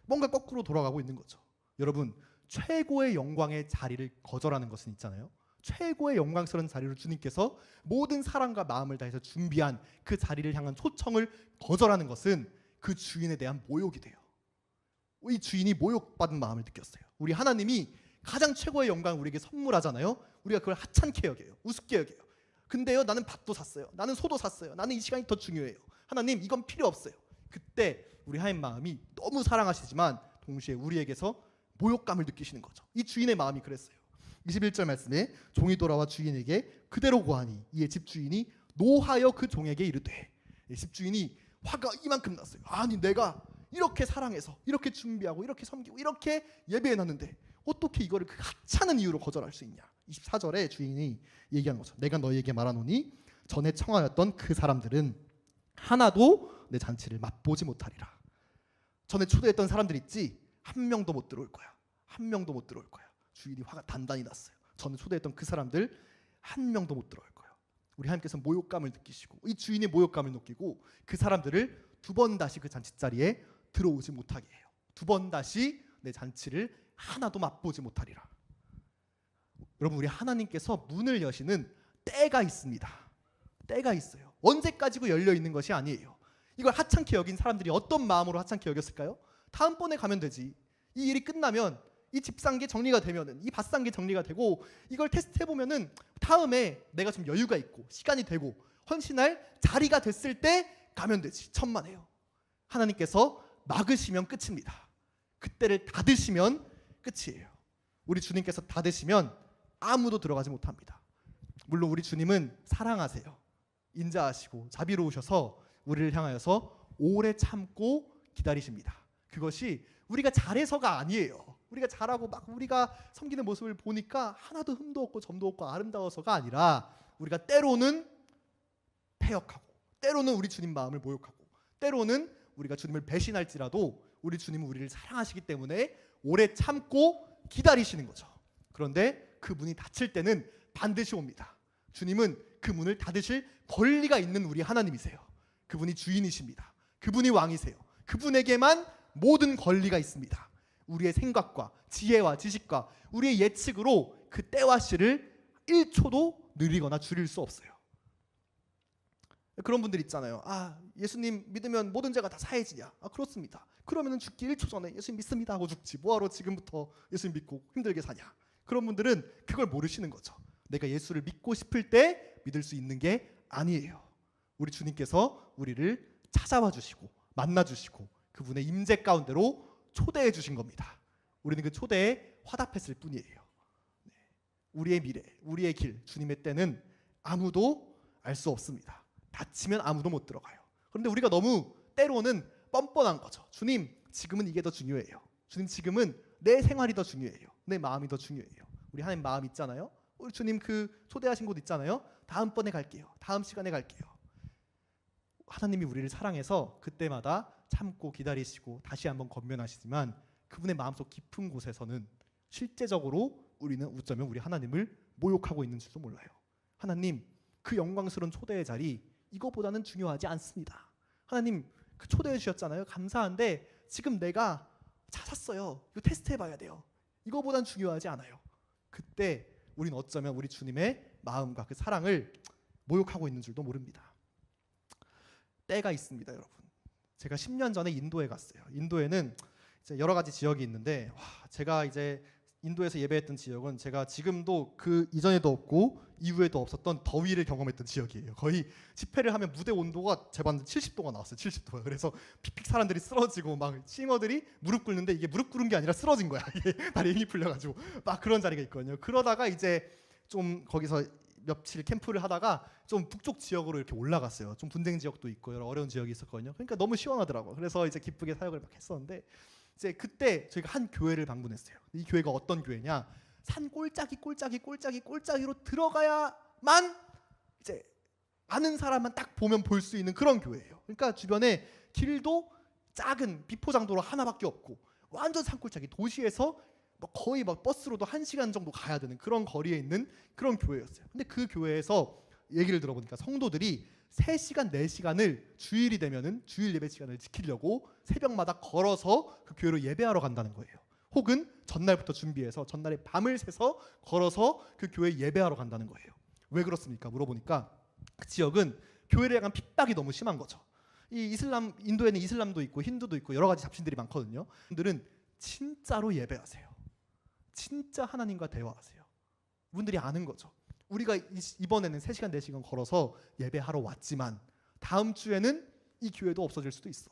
뭔가 거꾸로 돌아가고 있는 거죠. 여러분, 최고의 영광의 자리를 거절하는 것은 있잖아요. 최고의 영광스러운 자리를 주님께서 모든 사랑과 마음을 다해서 준비한 그 자리를 향한 초청을 거절하는 것은 그 주인에 대한 모욕이 돼요. 이 주인이 모욕받은 마음을 느꼈어요. 우리 하나님이 가장 최고의 영광을 우리에게 선물하잖아요. 우리가 그걸 하찮게 여겨요. 우습게 여겨요. 근데요, 나는 밥도 샀어요. 나는 소도 샀어요. 나는 이 시간이 더 중요해요. 하나님, 이건 필요 없어요. 그때 우리 하나님 마음이 너무 사랑하시지만 동시에 우리에게서 모욕감을 느끼시는 거죠. 이 주인의 마음이 그랬어요. 21절 말씀에 종이 돌아와 주인에게 그대로 고하니 이에 집주인이 노하여 그 종에게 이르되, 집주인이 화가 이만큼 났어요. 아니, 내가 이렇게 사랑해서 이렇게 준비하고 이렇게 섬기고 이렇게 예배해놨는데 어떻게 이거를 그 하찮은 이유로 거절할 수 있냐. 24절에 주인이 얘기하는 거죠. 내가 너희에게 말하노니 전에 청하였던 그 사람들은 하나도 내 잔치를 맛보지 못하리라. 전에 초대했던 사람들 있지? 한 명도 못 들어올 거야. 한 명도 못 들어올 거야. 주인이 화가 단단히 났어요. 전에 초대했던 그 사람들 한 명도 못 들어올 거야. 우리 하나님께서 모욕감을 느끼시고 이 주인의 모욕감을 느끼고 그 사람들을 두 번 다시 그 잔치자리에 들어오지 못하게 해요. 두 번 다시 내 잔치를 하나도 맛보지 못하리라. 여러분, 우리 하나님께서 문을 여시는 때가 있습니다. 때가 있어요. 언제까지고 열려 있는 것이 아니에요. 이걸 하찮게 여긴 사람들이 어떤 마음으로 하찮게 여겼을까요? 다음번에 가면 되지. 이 일이 끝나면 이 집 산 게 정리가 되면은, 이 밭 산 게 정리가 되고, 이걸 테스트해 보면은 다음에 내가 좀 여유가 있고 시간이 되고 헌신할 자리가 됐을 때 가면 되지. 천만에요. 하나님께서 막으시면 끝입니다. 그때를 닫으시면 끝이에요. 우리 주님께서 닫으시면 아무도 들어가지 못합니다. 물론 우리 주님은 사랑하세요. 인자하시고 자비로우셔서 우리를 향하여서 오래 참고 기다리십니다. 그것이 우리가 잘해서가 아니에요. 우리가 잘하고 막 우리가 섬기는 모습을 보니까 하나도 흠도 없고 점도 없고 아름다워서가 아니라, 우리가 때로는 패역하고 때로는 우리 주님 마음을 모욕하고 때로는 우리가 주님을 배신할지라도 우리 주님은 우리를 사랑하시기 때문에 오래 참고 기다리시는 거죠. 그런데 그 문이 닫힐 때는 반드시 옵니다. 주님은 그 문을 닫으실 권리가 있는 우리 하나님이세요. 그분이 주인이십니다. 그분이 왕이세요. 그분에게만 모든 권리가 있습니다. 우리의 생각과 지혜와 지식과 우리의 예측으로 그 때와 시를 1초도 느리거나 줄일 수 없어요. 그런 분들 있잖아요. 예수님 믿으면 모든 죄가 다 사해지냐? 그렇습니다. 그러면 죽기 1초 전에 예수님 믿습니다 하고 죽지, 뭐하러 지금부터 예수님 믿고 힘들게 사냐? 그런 분들은 그걸 모르시는 거죠. 내가 예수를 믿고 싶을 때 믿을 수 있는 게 아니에요. 우리 주님께서 우리를 찾아와 주시고 만나 주시고 그분의 임재 가운데로 초대해 주신 겁니다. 우리는 그 초대에 화답했을 뿐이에요. 우리의 미래, 우리의 길, 주님의 때는 아무도 알 수 없습니다. 닫히면 아무도 못 들어가요. 그런데 우리가 너무 때로는 뻔뻔한 거죠. 주님, 지금은 이게 더 중요해요. 주님, 지금은 내 생활이 더 중요해요. 내 마음이 더 중요해요. 우리 하나님 마음 있잖아요. 우리 주님 그 초대하신 곳 있잖아요. 다음번에 갈게요. 다음 시간에 갈게요. 하나님이 우리를 사랑해서 그때마다 참고 기다리시고 다시 한번 권면하시지만, 그분의 마음속 깊은 곳에서는 실제적으로 우리는 어쩌면 우리 하나님을 모욕하고 있는 줄도 몰라요. 하나님, 그 영광스러운 초대의 자리 이거보다는 중요하지 않습니다. 하나님, 그 초대해 주셨잖아요. 감사한데 지금 내가 찾았어요. 이거 테스트해 봐야 돼요. 이거보단 중요하지 않아요. 그때 우리는 어쩌면 우리 주님의 마음과 그 사랑을 모욕하고 있는 줄도 모릅니다. 때가 있습니다, 여러분. 제가 10년 전에 인도에 갔어요. 인도에는 이제 여러 가지 지역이 있는데, 제가 이제 인도에서 예배했던 지역은 제가 지금도 그 이전에도 없고 이후에도 없었던 더위를 경험했던 지역이에요. 거의 집회를 하면 무대 온도가 제 봤는데 70도가 나왔어요. 70도가. 그래서 픽픽 사람들이 쓰러지고 막 싱어들이 무릎 꿇는데 이게 무릎 꿇은 게 아니라 쓰러진 거야. 이게 다리 힘이 풀려가지고 막 그런 자리가 있거든요. 그러다가 이제 좀 거기서 며칠 캠프를 하다가 좀 북쪽 지역으로 이렇게 올라갔어요. 좀 분쟁 지역도 있고 여러 어려운 지역이 있었거든요. 그러니까 너무 시원하더라고요. 그래서 이제 기쁘게 사역을 막 했었는데, 이제 그때 저희가 한 교회를 방문했어요. 이 교회가 어떤 교회냐? 산 꼴짜기로 들어가야만 이제 아는 사람만 딱 보면 볼 수 있는 그런 교회예요. 그러니까 주변에 길도 작은 비포장도로 하나밖에 없고 완전 산골짜기, 도시에서 거의 막 버스로도 1시간 정도 가야 되는 그런 거리에 있는 그런 교회였어요. 근데 그 교회에서 얘기를 들어보니까 성도들이 3시간, 4시간을 주일이 되면은 주일 예배 시간을 지키려고 새벽마다 걸어서 그 교회로 예배하러 간다는 거예요. 혹은 전날부터 준비해서 전날에 밤을 새서 걸어서 그 교회에 예배하러 간다는 거예요. 왜 그렇습니까? 물어보니까 그 지역은 교회를 향한 핍박이 너무 심한 거죠. 이 이슬람, 인도에는 이슬람도 있고 힌두도 있고 여러 가지 잡신들이 많거든요. 분들은 진짜로 예배하세요. 진짜 하나님과 대화하세요. 분들이 아는 거죠. 우리가 이번에는 3시간, 4시간 걸어서 예배하러 왔지만 다음 주에는 이 교회도 없어질 수도 있어.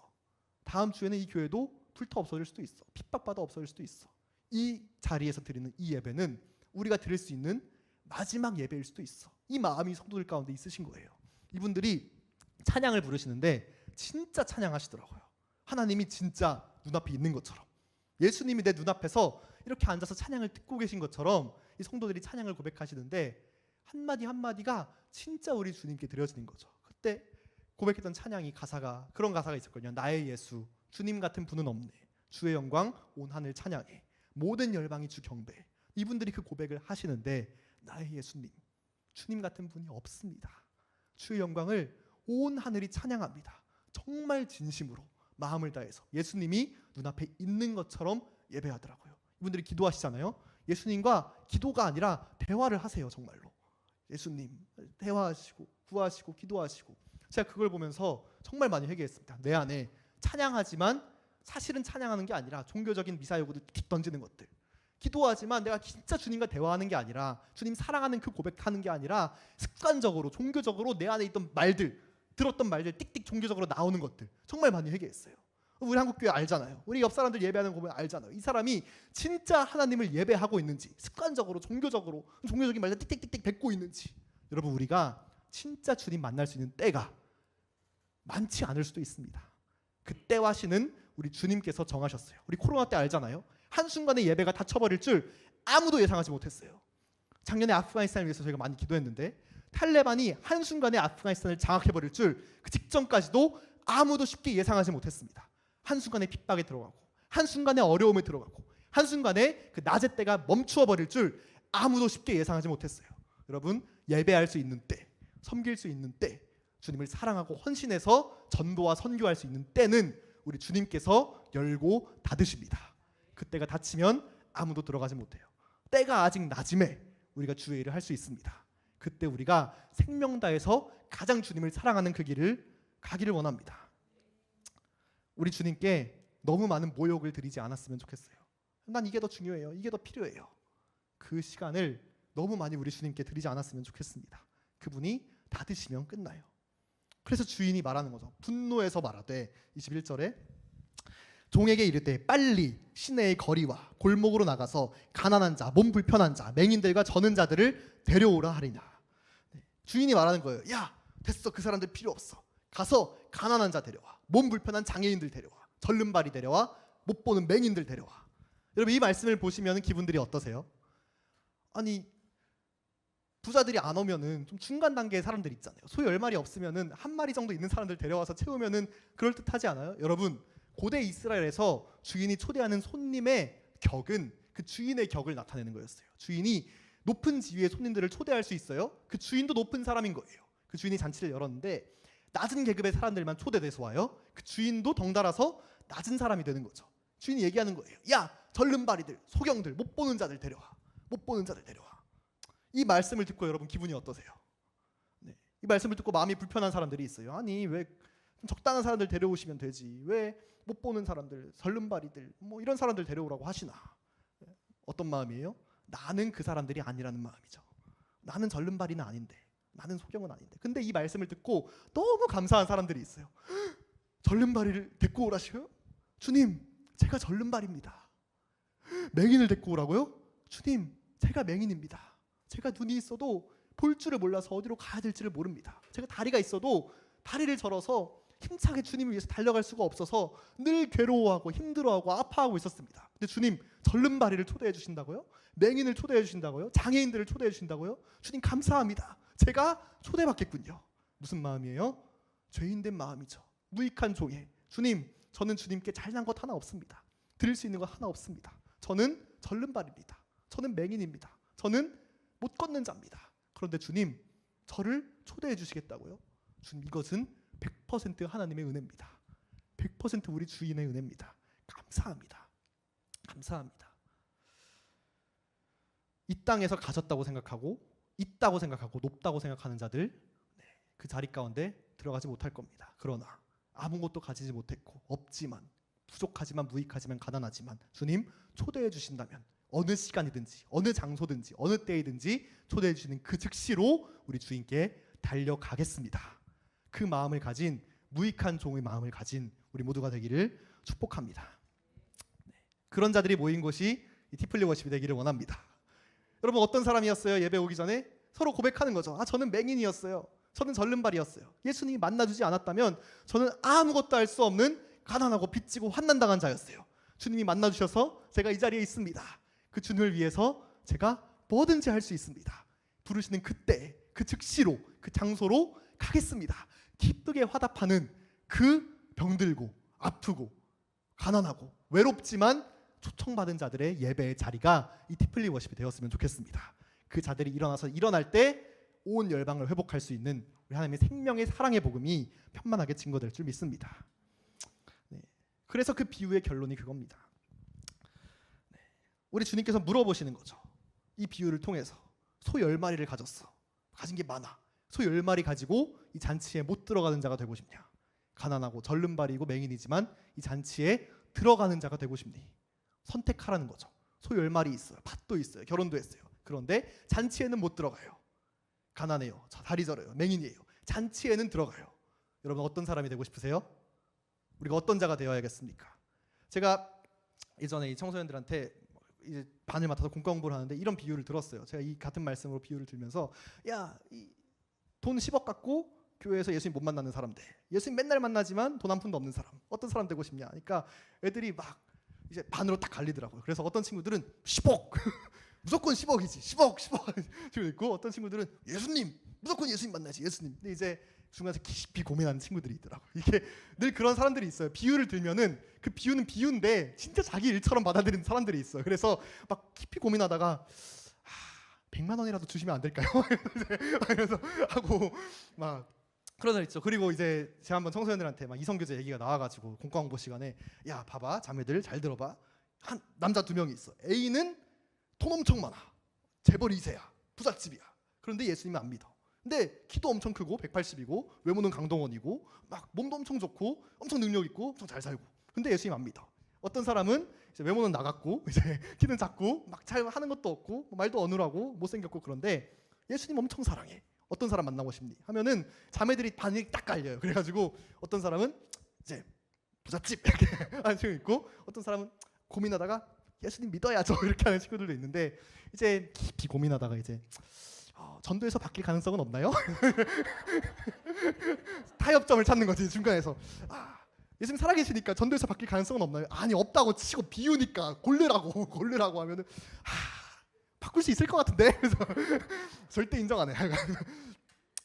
다음 주에는 이 교회도 불타 없어질 수도 있어. 핍박받아 없어질 수도 있어. 이 자리에서 드리는 이 예배는 우리가 드릴 수 있는 마지막 예배일 수도 있어. 이 마음이 성도들 가운데 있으신 거예요. 이분들이 찬양을 부르시는데 진짜 찬양하시더라고요. 하나님이 진짜 눈앞에 있는 것처럼, 예수님이 내 눈앞에서 이렇게 앉아서 찬양을 듣고 계신 것처럼 이 성도들이 찬양을 고백하시는데 한마디 한마디가 진짜 우리 주님께 드려지는 거죠. 그때 고백했던 찬양이 가사가 그런 가사가 있었거든요. 나의 예수 주님 같은 분은 없네. 주의 영광 온 하늘 찬양해. 모든 열방이 주 경배. 이분들이 그 고백을 하시는데 나의 예수님 주님 같은 분이 없습니다. 주의 영광을 온 하늘이 찬양합니다. 정말 진심으로 마음을 다해서 예수님이 눈앞에 있는 것처럼 예배하더라고요. 이분들이 기도하시잖아요. 예수님과 기도가 아니라 대화를 하세요. 정말로 예수님 대화하시고 구하시고 기도하시고 제가 그걸 보면서 정말 많이 회개했습니다. 내 안에 찬양하지만 사실은 찬양하는 게 아니라 종교적인 미사여구들 틱 던지는 것들, 기도하지만 내가 진짜 주님과 대화하는 게 아니라 주님 사랑하는 그 고백하는 게 아니라 습관적으로 종교적으로 내 안에 있던 말들, 들었던 말들 띡띡 종교적으로 나오는 것들 정말 많이 회개했어요. 우리 한국교회 알잖아요. 우리 옆 사람들 예배하는 거 보면 알잖아요. 이 사람이 진짜 하나님을 예배하고 있는지, 습관적으로 종교적으로 종교적인 말들 띡띡띡 뱉고 있는지. 여러분 우리가 진짜 주님 만날 수 있는 때가 많지 않을 수도 있습니다. 그 때와 시는 우리 주님께서 정하셨어요. 우리 코로나 때 알잖아요. 한순간에 예배가 닫혀버릴 줄 아무도 예상하지 못했어요. 작년에 아프가니스탄을 위해서 저희가 많이 기도했는데 탈레반이 한순간에 아프가니스탄을 장악해버릴 줄 그 직전까지도 아무도 쉽게 예상하지 못했습니다. 한순간에 핍박에 들어가고 한순간에 어려움에 들어가고 한순간에 그 낮의 때가 멈추어버릴 줄 아무도 쉽게 예상하지 못했어요. 여러분 예배할 수 있는 때, 섬길 수 있는 때, 주님을 사랑하고 헌신해서 전도와 선교할 수 있는 때는 우리 주님께서 열고 닫으십니다. 그때가 닫히면 아무도 들어가지 못해요. 때가 아직 낮음에 우리가 주의 일을 할 수 있습니다. 그때 우리가 생명 다해서 가장 주님을 사랑하는 그 길을 가기를 원합니다. 우리 주님께 너무 많은 모욕을 드리지 않았으면 좋겠어요. 난 이게 더 중요해요. 이게 더 필요해요. 그 시간을 너무 많이 우리 주님께 드리지 않았으면 좋겠습니다. 그분이 닫으시면 끝나요. 그래서 주인이 말하는 거죠. 분노해서 말하되 21절에 종에게 이르되 빨리 시내의 거리와 골목으로 나가서 가난한 자, 몸 불편한 자, 맹인들과 저는 자들을 데려오라 하리나. 주인이 말하는 거예요. 야 됐어, 그 사람들 필요 없어. 가서 가난한 자 데려와, 몸 불편한 장애인들 데려와, 절름발이 데려와, 못 보는 맹인들 데려와. 여러분 이 말씀을 보시면 기분들이 어떠세요? 아니 부자들이 안 오면은 좀 중간 단계의 사람들 있잖아요. 소 10마리 없으면은 한 마리 정도 있는 사람들 데려와서 채우면은 그럴듯하지 않아요? 여러분 고대 이스라엘에서 주인이 초대하는 손님의 격은 그 주인의 격을 나타내는 거였어요. 주인이 높은 지위의 손님들을 초대할 수 있어요. 그 주인도 높은 사람인 거예요. 그 주인이 잔치를 열었는데 낮은 계급의 사람들만 초대돼서 와요. 그 주인도 덩달아서 낮은 사람이 되는 거죠. 주인이 얘기하는 거예요. 야 절름발이들, 소경들, 못 보는 자들 데려와. 못 보는 자들 데려와. 이 말씀을 듣고 여러분 기분이 어떠세요? 네. 이 말씀을 듣고 마음이 불편한 사람들이 있어요. 아니 왜 좀 적당한 사람들 데려오시면 되지. 왜 못 보는 사람들, 절름발이들 뭐 이런 사람들 데려오라고 하시나. 네. 어떤 마음이에요? 나는 그 사람들이 아니라는 마음이죠. 나는 절름발이는 아닌데, 나는 소경은 아닌데. 근데 이 말씀을 듣고 너무 감사한 사람들이 있어요. 절름발이를 데리고 오라시요? 주님, 제가 절름발입니다. 맹인을 데리고 오라고요? 주님, 제가 맹인입니다. 제가 눈이 있어도 볼 줄을 몰라서 어디로 가야 될지를 모릅니다. 제가 다리가 있어도 다리를 절어서 힘차게 주님을 위해서 달려갈 수가 없어서 늘 괴로워하고 힘들어하고 아파하고 있었습니다. 근데 주님 절름발이를 초대해 주신다고요? 맹인을 초대해 주신다고요? 장애인들을 초대해 주신다고요? 주님 감사합니다. 제가 초대받겠군요. 무슨 마음이에요? 죄인된 마음이죠. 무익한 종에 주님, 저는 주님께 잘난 것 하나 없습니다. 드릴 수 있는 것 하나 없습니다. 저는 절름발입니다. 저는 맹인입니다. 저는 못 걷는 자입니다. 그런데 주님, 저를 초대해 주시겠다고요? 주님, 이것은 100% 하나님의 은혜입니다. 100% 우리 주인의 은혜입니다. 감사합니다. 감사합니다. 이 땅에서 가졌다고 생각하고 있다고 생각하고 높다고 생각하는 자들, 그 자리 가운데 들어가지 못할 겁니다. 그러나 아무것도 가지지 못했고 없지만 부족하지만 무익하지만 가난하지만 주님 초대해 주신다면 어느 시간이든지 어느 장소든지 어느 때이든지 초대해 주시는 그 즉시로 우리 주인께 달려가겠습니다. 그 마음을 가진 무익한 종의 마음을 가진 우리 모두가 되기를 축복합니다. 그런 자들이 모인 곳이 이 티플리 워십이 되기를 원합니다. 여러분 어떤 사람이었어요? 예배 오기 전에 서로 고백하는 거죠. 저는 맹인이었어요. 저는 절름발이었어요. 예수님이 만나주지 않았다면 저는 아무것도 할 수 없는 가난하고 빚지고 환난당한 자였어요. 주님이 만나주셔서 제가 이 자리에 있습니다. 그 주님을 위해서 제가 뭐든지 할 수 있습니다. 부르시는 그때, 그 즉시로, 그 장소로 가겠습니다. 기쁘게 화답하는 그 병들고 아프고 가난하고 외롭지만 초청받은 자들의 예배의 자리가 이 티플리 워십이 되었으면 좋겠습니다. 그 자들이 일어날 때 온 열방을 회복할 수 있는 우리 하나님의 생명의 사랑의 복음이 편만하게 증거될 줄 믿습니다. 네. 그래서 그 비유의 결론이 그겁니다. 네. 우리 주님께서 물어보시는 거죠. 이 비유를 통해서 소 10마리를 가졌어. 가진 게 많아. 소 10마리 가지고 이 잔치에 못 들어가는 자가 되고 싶냐? 가난하고 절름발이고 맹인이지만 이 잔치에 들어가는 자가 되고 싶니? 선택하라는 거죠. 소 10마리 있어요. 밭도 있어요. 결혼도 했어요. 그런데 잔치에는 못 들어가요. 가난해요. 다리 저려요. 맹인이에요. 잔치에는 들어가요. 여러분 어떤 사람이 되고 싶으세요? 우리가 어떤 자가 되어야겠습니까? 제가 예전에 이 청소년들한테 이제 반을 맡아서 공과 공부를 하는데 이런 비유를 들었어요. 제가 이 같은 말씀으로 비유를 들면서 돈 10억 갖고 교회에서 예수님 못 만나는 사람들, 예수님 맨날 만나지만 돈 한 푼도 없는 사람, 어떤 사람 되고 싶냐? 그러니까 애들이 막 이제 반으로 딱 갈리더라고요. 그래서 어떤 친구들은 10억 무조건 10억이지, 10억 지금 있고, 어떤 친구들은 예수님 무조건 예수님 만나지, 예수님. 근데 이제 중간에서 깊이 고민하는 친구들이 있더라고요. 이게 늘 그런 사람들이 있어요. 비유를 들면은 그 비유는 비유인데 진짜 자기 일처럼 받아들이는 사람들이 있어요. 그래서 막 깊이 고민하다가 100만 원이라도 주시면 안 될까요? 그래서 하고 막 그런 날 있죠. 그리고 이제 제가 한번 청소년들한테 막 이성교제 얘기가 나와가지고 공과 공부 시간에 야 봐봐 자매들 잘 들어봐. 한 남자 2명이 있어. A는 돈 엄청 많아. 재벌 2세야. 부잣집이야. 그런데 예수님은 안 믿어. 근데 키도 엄청 크고 180이고 외모는 강동원이고 막 몸도 엄청 좋고 엄청 능력 있고 엄청 잘 살고. 근데 예수님 안 믿어. 어떤 사람은 이제 외모는 나갔고 이제 키는 작고 막 잘 하는 것도 없고 말도 어눌하고 못생겼고 그런데 예수님 엄청 사랑해. 어떤 사람 만나고 싶니? 하면은 자매들이 반이 딱 갈려요. 그래가지고 어떤 사람은 이제 부잣집 이렇게 하는 친구 있고 어떤 사람은 고민하다가 예수님 믿어야죠 이렇게 하는 친구들도 있는데 이제 깊이 고민하다가 이제 전도에서 바뀔 가능성은 없나요? 타협점을 찾는 거지 중간에서. 예수님 살아계시니까 전도에서 바뀔 가능성은 없나요? 아니 없다고 치고 비우니까 고르라고 하면은 바꿀 수 있을 것 같은데. 그래서 절대 인정 안 해.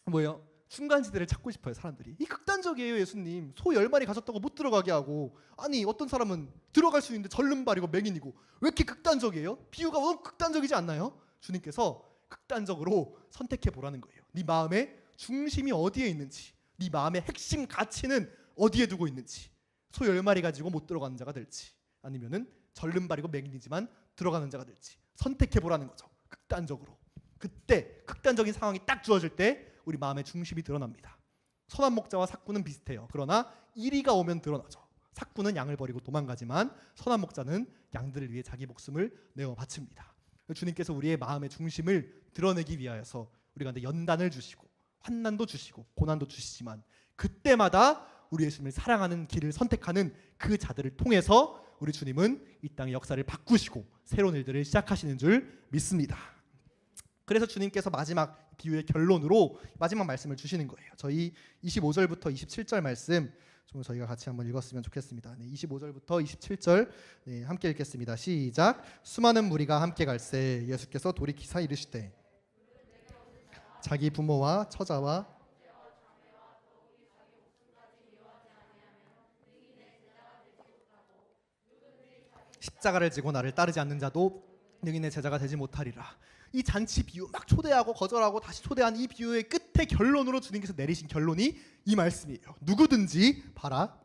뭐예요? 순간지대를 찾고 싶어요 사람들이. 이 극단적이에요. 예수님 소 10마리 가졌다고 못 들어가게 하고, 아니 어떤 사람은 들어갈 수 있는데 절름발이고 맹인이고. 왜 이렇게 극단적이에요? 비유가 너무 극단적이지 않나요? 주님께서 극단적으로 선택해 보라는 거예요. 네 마음의 중심이 어디에 있는지, 네 마음의 핵심 가치는 어디에 두고 있는지. 소 10마리 가지고 못 들어가는 자가 될지, 아니면은 절름발이고 맹인이지만 들어가는 자가 될지 선택해 보라는 거죠. 극단적으로. 그때 극단적인 상황이 딱 주어질 때 우리 마음의 중심이 드러납니다. 선한 목자와 삭구는 비슷해요. 그러나 이리가 오면 드러나죠. 삭구는 양을 버리고 도망가지만 선한 목자는 양들을 위해 자기 목숨을 내어 바칩니다. 주님께서 우리의 마음의 중심을 드러내기 위하여서 우리가 연단을 주시고 환난도 주시고 고난도 주시지만 그때마다 우리 예수님을 사랑하는 길을 선택하는 그 자들을 통해서 우리 주님은 이 땅의 역사를 바꾸시고 새로운 일들을 시작하시는 줄 믿습니다. 그래서 주님께서 마지막 비유의 결론으로 마지막 말씀을 주시는 거예요. 저희 25절부터 27절 말씀 좀 저희가 같이 한번 읽었으면 좋겠습니다. 25절부터 27절 함께 읽겠습니다. 시작. 수많은 무리가 함께 갈새 예수께서 돌이키사 이르시되 자기 부모와 처자와 십자가를 지고 나를 따르지 않는 자도 능히 내 제자가 되지 못하리라. 이 잔치 비유 막 초대하고 거절하고 다시 초대한 이 비유의 끝에 결론으로 주님께서 내리신 결론이 이 말씀이에요. 누구든지 봐라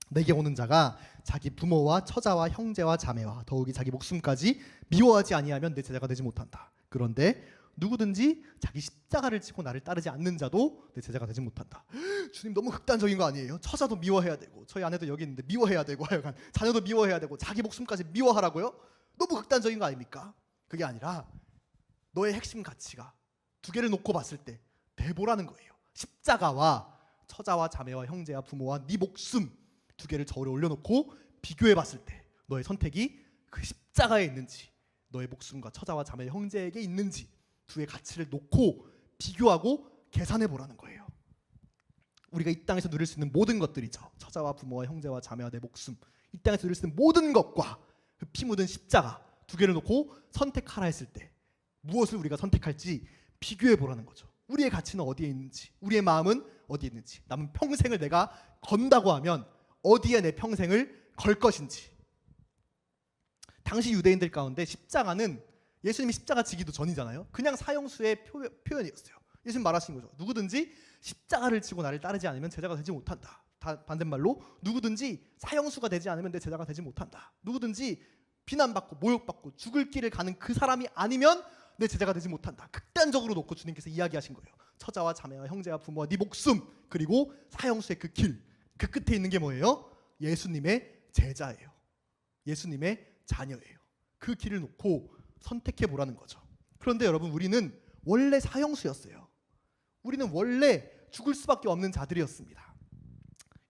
내게 오는 자가 자기 부모와 처자와 형제와 자매와 더욱이 자기 목숨까지 미워하지 아니하면 내 제자가 되지 못한다. 그런데 누구든지 자기 십자가를 지고 나를 따르지 않는 자도 내 제자가 되지 못한다. 주님 너무 극단적인 거 아니에요? 처자도 미워해야 되고 저희 아내도 여기 있는데 미워해야 되고 하여간 자녀도 미워해야 되고 자기 목숨까지 미워하라고요? 너무 극단적인 거 아닙니까? 그게 아니라 너의 핵심 가치가 두 개를 놓고 봤을 때 대보라는 거예요. 십자가와 처자와 자매와 형제와 부모와 네 목숨 두 개를 저울에 올려놓고 비교해 봤을 때 너의 선택이 그 십자가에 있는지 너의 목숨과 처자와 자매 형제에게 있는지 두의 가치를 놓고 비교하고 계산해 보라는 거예요. 우리가 이 땅에서 누릴 수 있는 모든 것들이죠. 처자와 부모와 형제와 자매와 내 목숨, 이 땅에서 누릴 수 있는 모든 것과 그 피 묻은 십자가 두 개를 놓고 선택하라 했을 때 무엇을 우리가 선택할지 비교해 보라는 거죠. 우리의 가치는 어디에 있는지, 우리의 마음은 어디에 있는지, 남은 평생을 내가 건다고 하면 어디에 내 평생을 걸 것인지. 당시 유대인들 가운데 십자가는 예수님이 십자가 지기도 전이잖아요. 그냥 사형수의 표현이었어요. 예수님 말하신 거죠. 누구든지 십자가를 지고 나를 따르지 않으면 제자가 되지 못한다. 반대말로 누구든지 사형수가 되지 않으면 내 제자가 되지 못한다. 누구든지 비난받고 모욕받고 죽을 길을 가는 그 사람이 아니면 내 제자가 되지 못한다. 극단적으로 놓고 주님께서 이야기하신 거예요. 처자와 자매와 형제와 부모와 네 목숨, 그리고 사형수의 그 길, 그 끝에 있는 게 뭐예요? 예수님의 제자예요. 예수님의 자녀예요. 그 길을 놓고 선택해 보라는 거죠. 그런데 여러분, 우리는 원래 사형수였어요. 우리는 원래 죽을 수밖에 없는 자들이었습니다.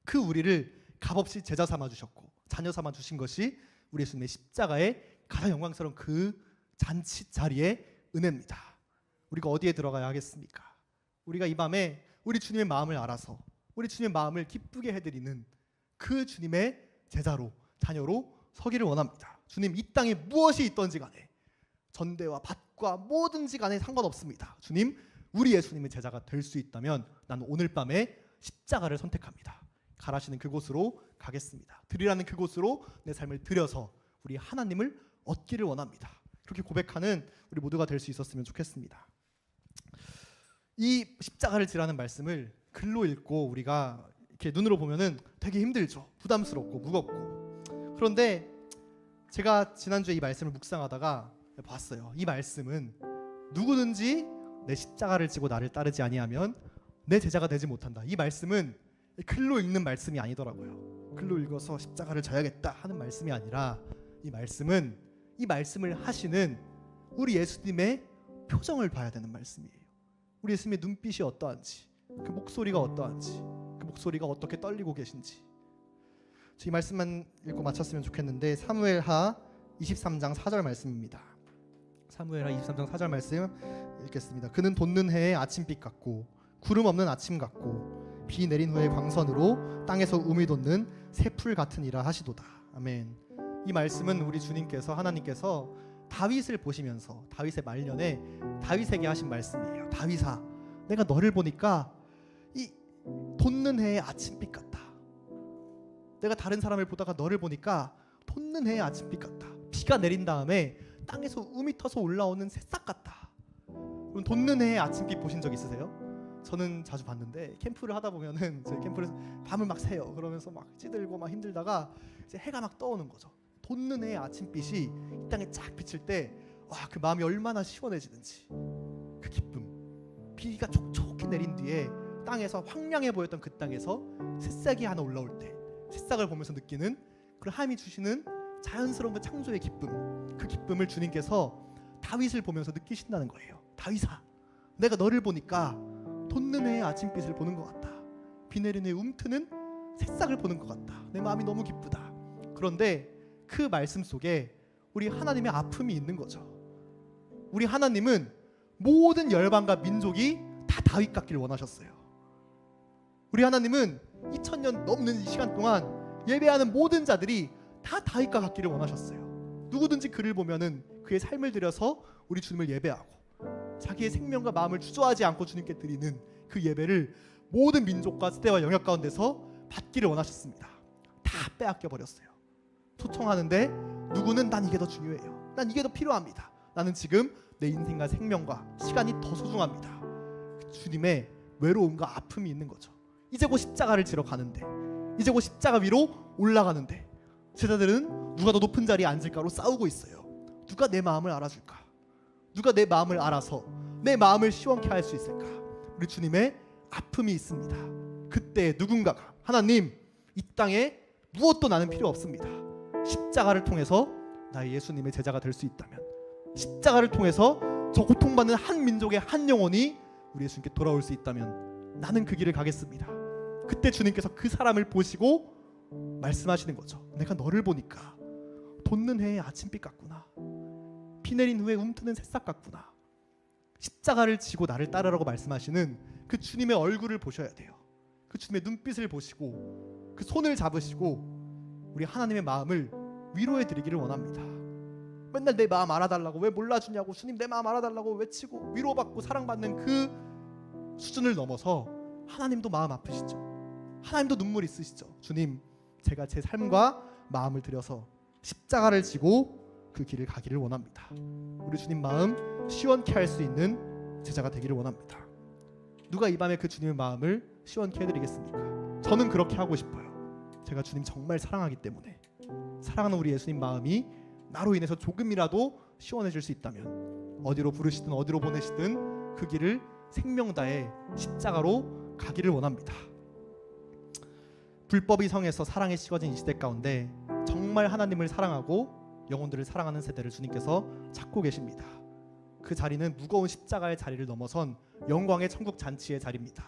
그 우리를 값없이 제자 삼아 주셨고 자녀 삼아 주신 것이 우리 예수님의 십자가의 가장 영광스러운 그 잔치 자리의 은혜입니다. 우리가 어디에 들어가야 하겠습니까? 우리가 이 밤에 우리 주님의 마음을 알아서 우리 주님의 마음을 기쁘게 해드리는 그 주님의 제자로, 자녀로 서기를 원합니다. 주님, 이 땅에 무엇이 있던지 간에, 전대와 밭과 뭐든지 간에 상관없습니다. 주님, 우리 예수님의 제자가 될 수 있다면 나는 오늘 밤에 십자가를 선택합니다. 가라시는 그곳으로 가겠습니다. 드리라는 그곳으로 내 삶을 드려서 우리 하나님을 얻기를 원합니다. 그렇게 고백하는 우리 모두가 될 수 있었으면 좋겠습니다. 이 십자가를 지라는 말씀을 글로 읽고 우리가 이렇게 눈으로 보면은 되게 힘들죠. 부담스럽고 무겁고. 그런데 제가 지난주에 이 말씀을 묵상하다가 봤어요. 이 말씀은 누구든지 내 십자가를 지고 나를 따르지 아니하면 내 제자가 되지 못한다. 이 말씀은 글로 읽는 말씀이 아니더라고요. 글로 읽어서 십자가를 져야겠다 하는 말씀이 아니라 이 말씀은, 이 말씀을 하시는 우리 예수님의 표정을 봐야 되는 말씀이에요. 우리 예수님의 눈빛이 어떠한지, 그 목소리가 어떠한지, 그 목소리가 어떻게 떨리고 계신지. 이 말씀만 읽고 마쳤으면 좋겠는데 사무엘하 23장 4절 말씀입니다. 사무엘하 23장 4절 말씀 읽겠습니다. 그는 돋는 해의 아침빛 같고 구름 없는 아침 같고 비 내린 후의 광선으로 땅에서 우미 돋는 새풀 같으니라 하시도다. 아멘. 이 말씀은 우리 주님께서, 하나님께서 다윗을 보시면서 다윗의 말년에 다윗에게 하신 말씀이에요. 다윗아, 내가 너를 보니까 이 돋는 해의 아침빛 같다. 내가 다른 사람을 보다가 너를 보니까 돋는 해의 아침빛 같다. 비가 내린 다음에 땅에서 우미 터서 올라오는 새싹 같다. 그럼 돋는 해의 아침빛 보신 적 있으세요? 저는 자주 봤는데, 캠프를 하다 보면은 저희 캠프에서 밤을 막 새요. 그러면서 막 찌들고 막 힘들다가 이제 해가 막 떠오는 거죠. 돋는 해의 아침빛이 이 땅에 쫙 비칠 때, 와, 그 마음이 얼마나 시원해지는지. 그 기쁨. 비가 촉촉히 내린 뒤에 땅에서 황량해 보였던 그 땅에서 새싹이 하나 올라올 때, 새싹을 보면서 느끼는 그 하나님이 주시는 자연스러운 그 창조의 기쁨. 그 기쁨을 주님께서 다윗을 보면서 느끼신다는 거예요. 다윗아, 내가 너를 보니까 돋는 해의 아침빛을 보는 것 같다. 비 내린 후에 움트는 새싹을 보는 것 같다. 내 마음이 너무 기쁘다. 그런데 그 말씀 속에 우리 하나님의 아픔이 있는 거죠. 우리 하나님은 모든 열방과 민족이 다 다윗 같기를 원하셨어요. 우리 하나님은 2000년 넘는 이 시간 동안 예배하는 모든 자들이 다 다윗과 같기를 원하셨어요. 누구든지 그를 보면은 그의 삶을 들여서 우리 주님을 예배하고 자기의 생명과 마음을 주저하지 않고 주님께 드리는 그 예배를 모든 민족과 시대와 영역 가운데서 받기를 원하셨습니다. 다 빼앗겨 버렸어요. 초청하는데 누구는 난 이게 더 중요해요. 난 이게 더 필요합니다. 나는 지금 내 인생과 생명과 시간이 더 소중합니다. 주님의 외로움과 아픔이 있는 거죠. 이제 곧 십자가를 지러 가는데, 이제 곧 십자가 위로 올라가는데 제자들은 누가 더 높은 자리에 앉을까로 싸우고 있어요. 누가 내 마음을 알아줄까? 누가 내 마음을 알아서 내 마음을 시원케 할 수 있을까? 우리 주님의 아픔이 있습니다. 그때 누군가가, 하나님, 이 땅에 무엇도 나는 필요 없습니다. 십자가를 통해서 나의 예수님의 제자가 될 수 있다면, 십자가를 통해서 저 고통받는 한 민족의 한 영혼이 우리 예수님께 돌아올 수 있다면 나는 그 길을 가겠습니다. 그때 주님께서 그 사람을 보시고 말씀하시는 거죠. 내가 너를 보니까 돋는 해의 아침빛 같구나. 비 내린 후에 움트는 새싹 같구나. 십자가를 지고 나를 따르라고 말씀하시는 그 주님의 얼굴을 보셔야 돼요. 그 주님의 눈빛을 보시고 그 손을 잡으시고 우리 하나님의 마음을 위로해 드리기를 원합니다. 맨날 내 마음 알아달라고 왜 몰라주냐고 주님 내 마음 알아달라고 외치고 위로받고 사랑받는 그 수준을 넘어서 하나님도 마음 아프시죠. 하나님도 눈물 있으시죠. 주님 제가 제 삶과 마음을 들여서 십자가를 지고 그 길을 가기를 원합니다. 우리 주님 마음 시원케 할 수 있는 제자가 되기를 원합니다. 누가 이 밤에 그 주님의 마음을 시원케 해드리겠습니까? 저는 그렇게 하고 싶어요. 제가 주님 정말 사랑하기 때문에. 사랑하는 우리 예수님 마음이 나로 인해서 조금이라도 시원해질 수 있다면 어디로 부르시든 어디로 보내시든 그 길을 생명 다해 십자가로 가기를 원합니다. 불법이 성에서 사랑이 식어진 이 시대 가운데 정말 하나님을 사랑하고 영혼들을 사랑하는 세대를 주님께서 찾고 계십니다. 그 자리는 무거운 십자가의 자리를 넘어선 영광의 천국 잔치의 자리입니다.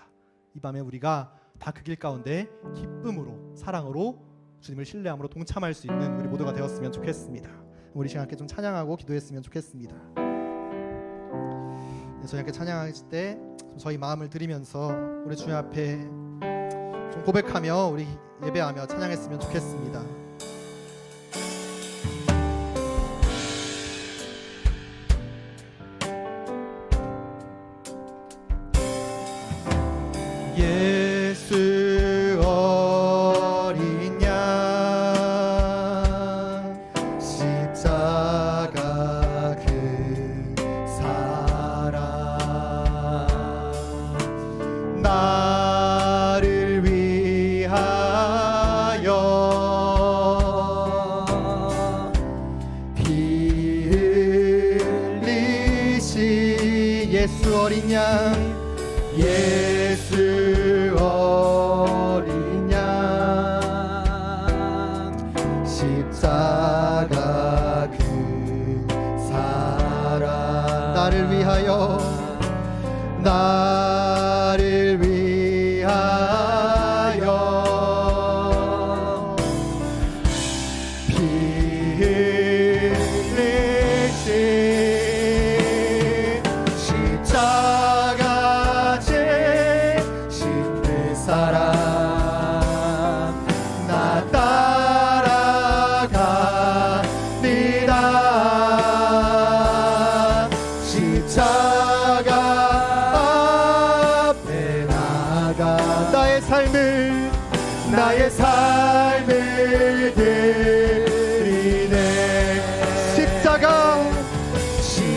이 밤에 우리가 다 그 길 가운데 기쁨으로 사랑으로 주님을 신뢰함으로 동참할 수 있는 우리 모두가 되었으면 좋겠습니다. 우리 시간 함께 좀 찬양하고 기도했으면 좋겠습니다. 저희 함께 찬양할 때 저희 마음을 드리면서 우리 주님 앞에 좀 고백하며 우리 예배하며 찬양했으면 좋겠습니다. 예수 어린 양 십자가 그 사랑 나를 위하여 피 흘리시 예수 어린 양 예수 어린 양 십자가 그 사랑 나를 위하여 피 흘리시 십자가 지신 그 사랑 나 따라가리라 십자가 앞에 나가 나의 삶을 드리네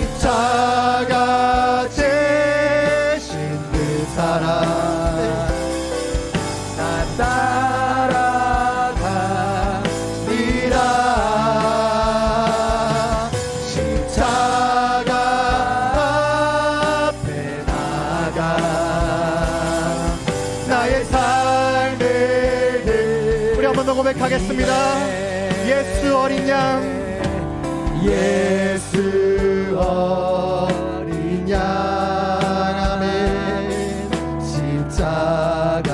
십자가 지신 그 사랑 나 따라가리라 십자가 앞에 나가 나의 삶을 우리 한 번 더 고백하겠습니다. 예수 어린 양 예수 어린 양 아멘 십자가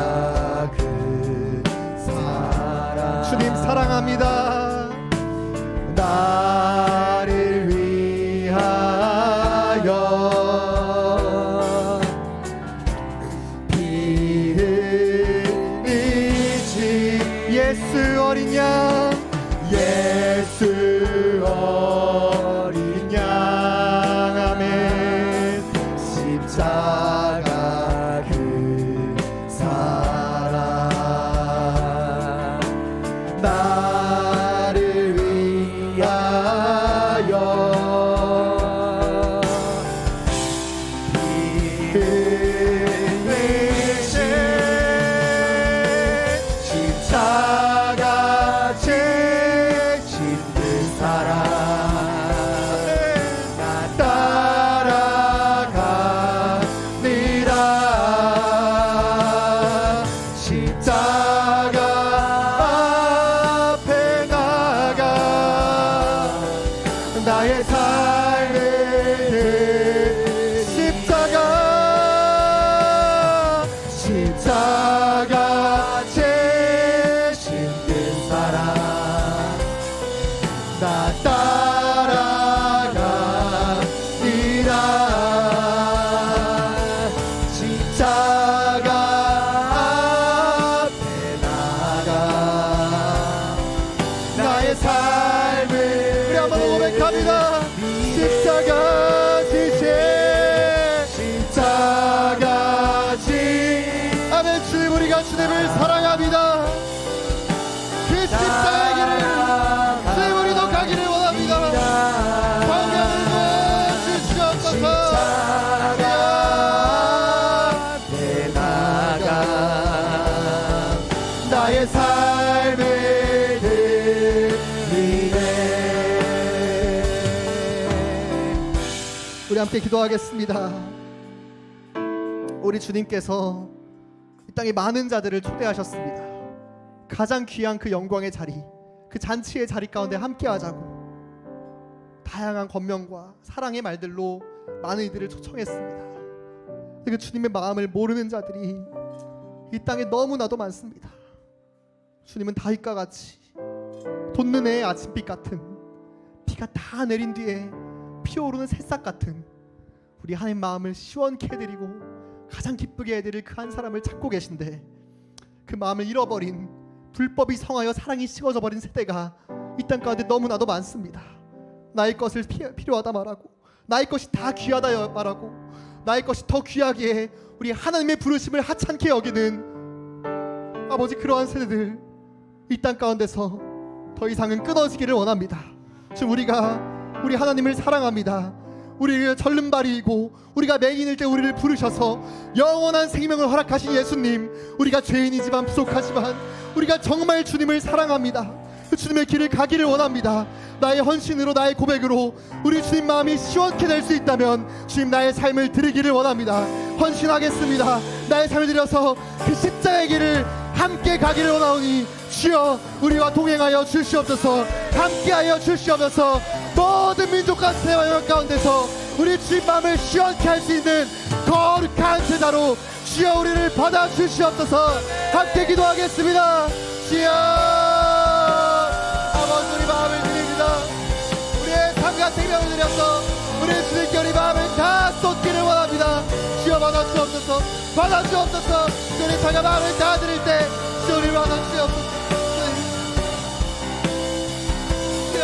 그 사랑 주님 사랑합니다. 나를 위하여 피 흘리시 예수 어린 양 예수 어린 양 아멘 십자가 그 사랑 나를 위하여 피 흘리시 십자가 지신 그 사랑 나 따라가리라 십자가 앞에 나가 나의 삶을 십자가 지신 그 사랑 나 따라가리라 십자가 앞에 내 삶을 드리네. 우리 함께 기도하겠습니다. 우리 주님께서 이 땅에 많은 자들을 초대하셨습니다. 가장 귀한 그 영광의 자리, 그 잔치의 자리 가운데 함께 하자고 다양한 권면과 사랑의 말들로 많은 이들을 초청했습니다. 그 주님의 마음을 모르는 자들이 이 땅에 너무나도 많습니다. 주님은 다윗과 같이 돋는 해의 아침빛 같은, 비가 다 내린 뒤에 피어오르는 새싹 같은 우리 하나님 마음을 시원케 해드리고 가장 기쁘게 해드릴 그 한 사람을 찾고 계신데, 그 마음을 잃어버린, 불법이 성하여 사랑이 식어져 버린 세대가 이 땅 가운데 너무나도 많습니다. 나의 것을 필요하다 말하고, 나의 것이 다 귀하다 말하고, 나의 것이 더 귀하기에 우리 하나님의 부르심을 하찮게 여기는 아버지, 그러한 세대들 이 땅 가운데서 더 이상은 끊어지기를 원합니다. 지금 우리가 우리 하나님을 사랑합니다. 우리를 절름발이이고 우리가 맹인일 때 우리를 부르셔서 영원한 생명을 허락하신 예수님, 우리가 죄인이지만 부족하지만 우리가 정말 주님을 사랑합니다. 그 주님의 길을 가기를 원합니다. 나의 헌신으로, 나의 고백으로 우리 주님 마음이 시원케 될 수 있다면 주님, 나의 삶을 드리기를 원합니다. 헌신하겠습니다. 나의 삶을 드려서 그 십자가의 길을 함께 가기를 원하오니 주여, 우리와 동행하여 주시옵소서. 함께하여 주시옵소서. 모든 민족과 세대와 영역 가운데서 우리 주님 마음을 시원케 할 수 있는 거룩한 제자로 주여 우리를 받아 주시옵소서. 함께 기도하겠습니다. 주여, 아버지, 우리 마음을 드립니다. 우리의 삶과 생명을 드려서 우리 주님께 우리 마음을 다 쏟기를 원합니다. 주여, 받아 주옵소서. 받아 주옵소서. 우리 자가 마음을 다 드릴 때 주여, 우리 받아 주옵소서.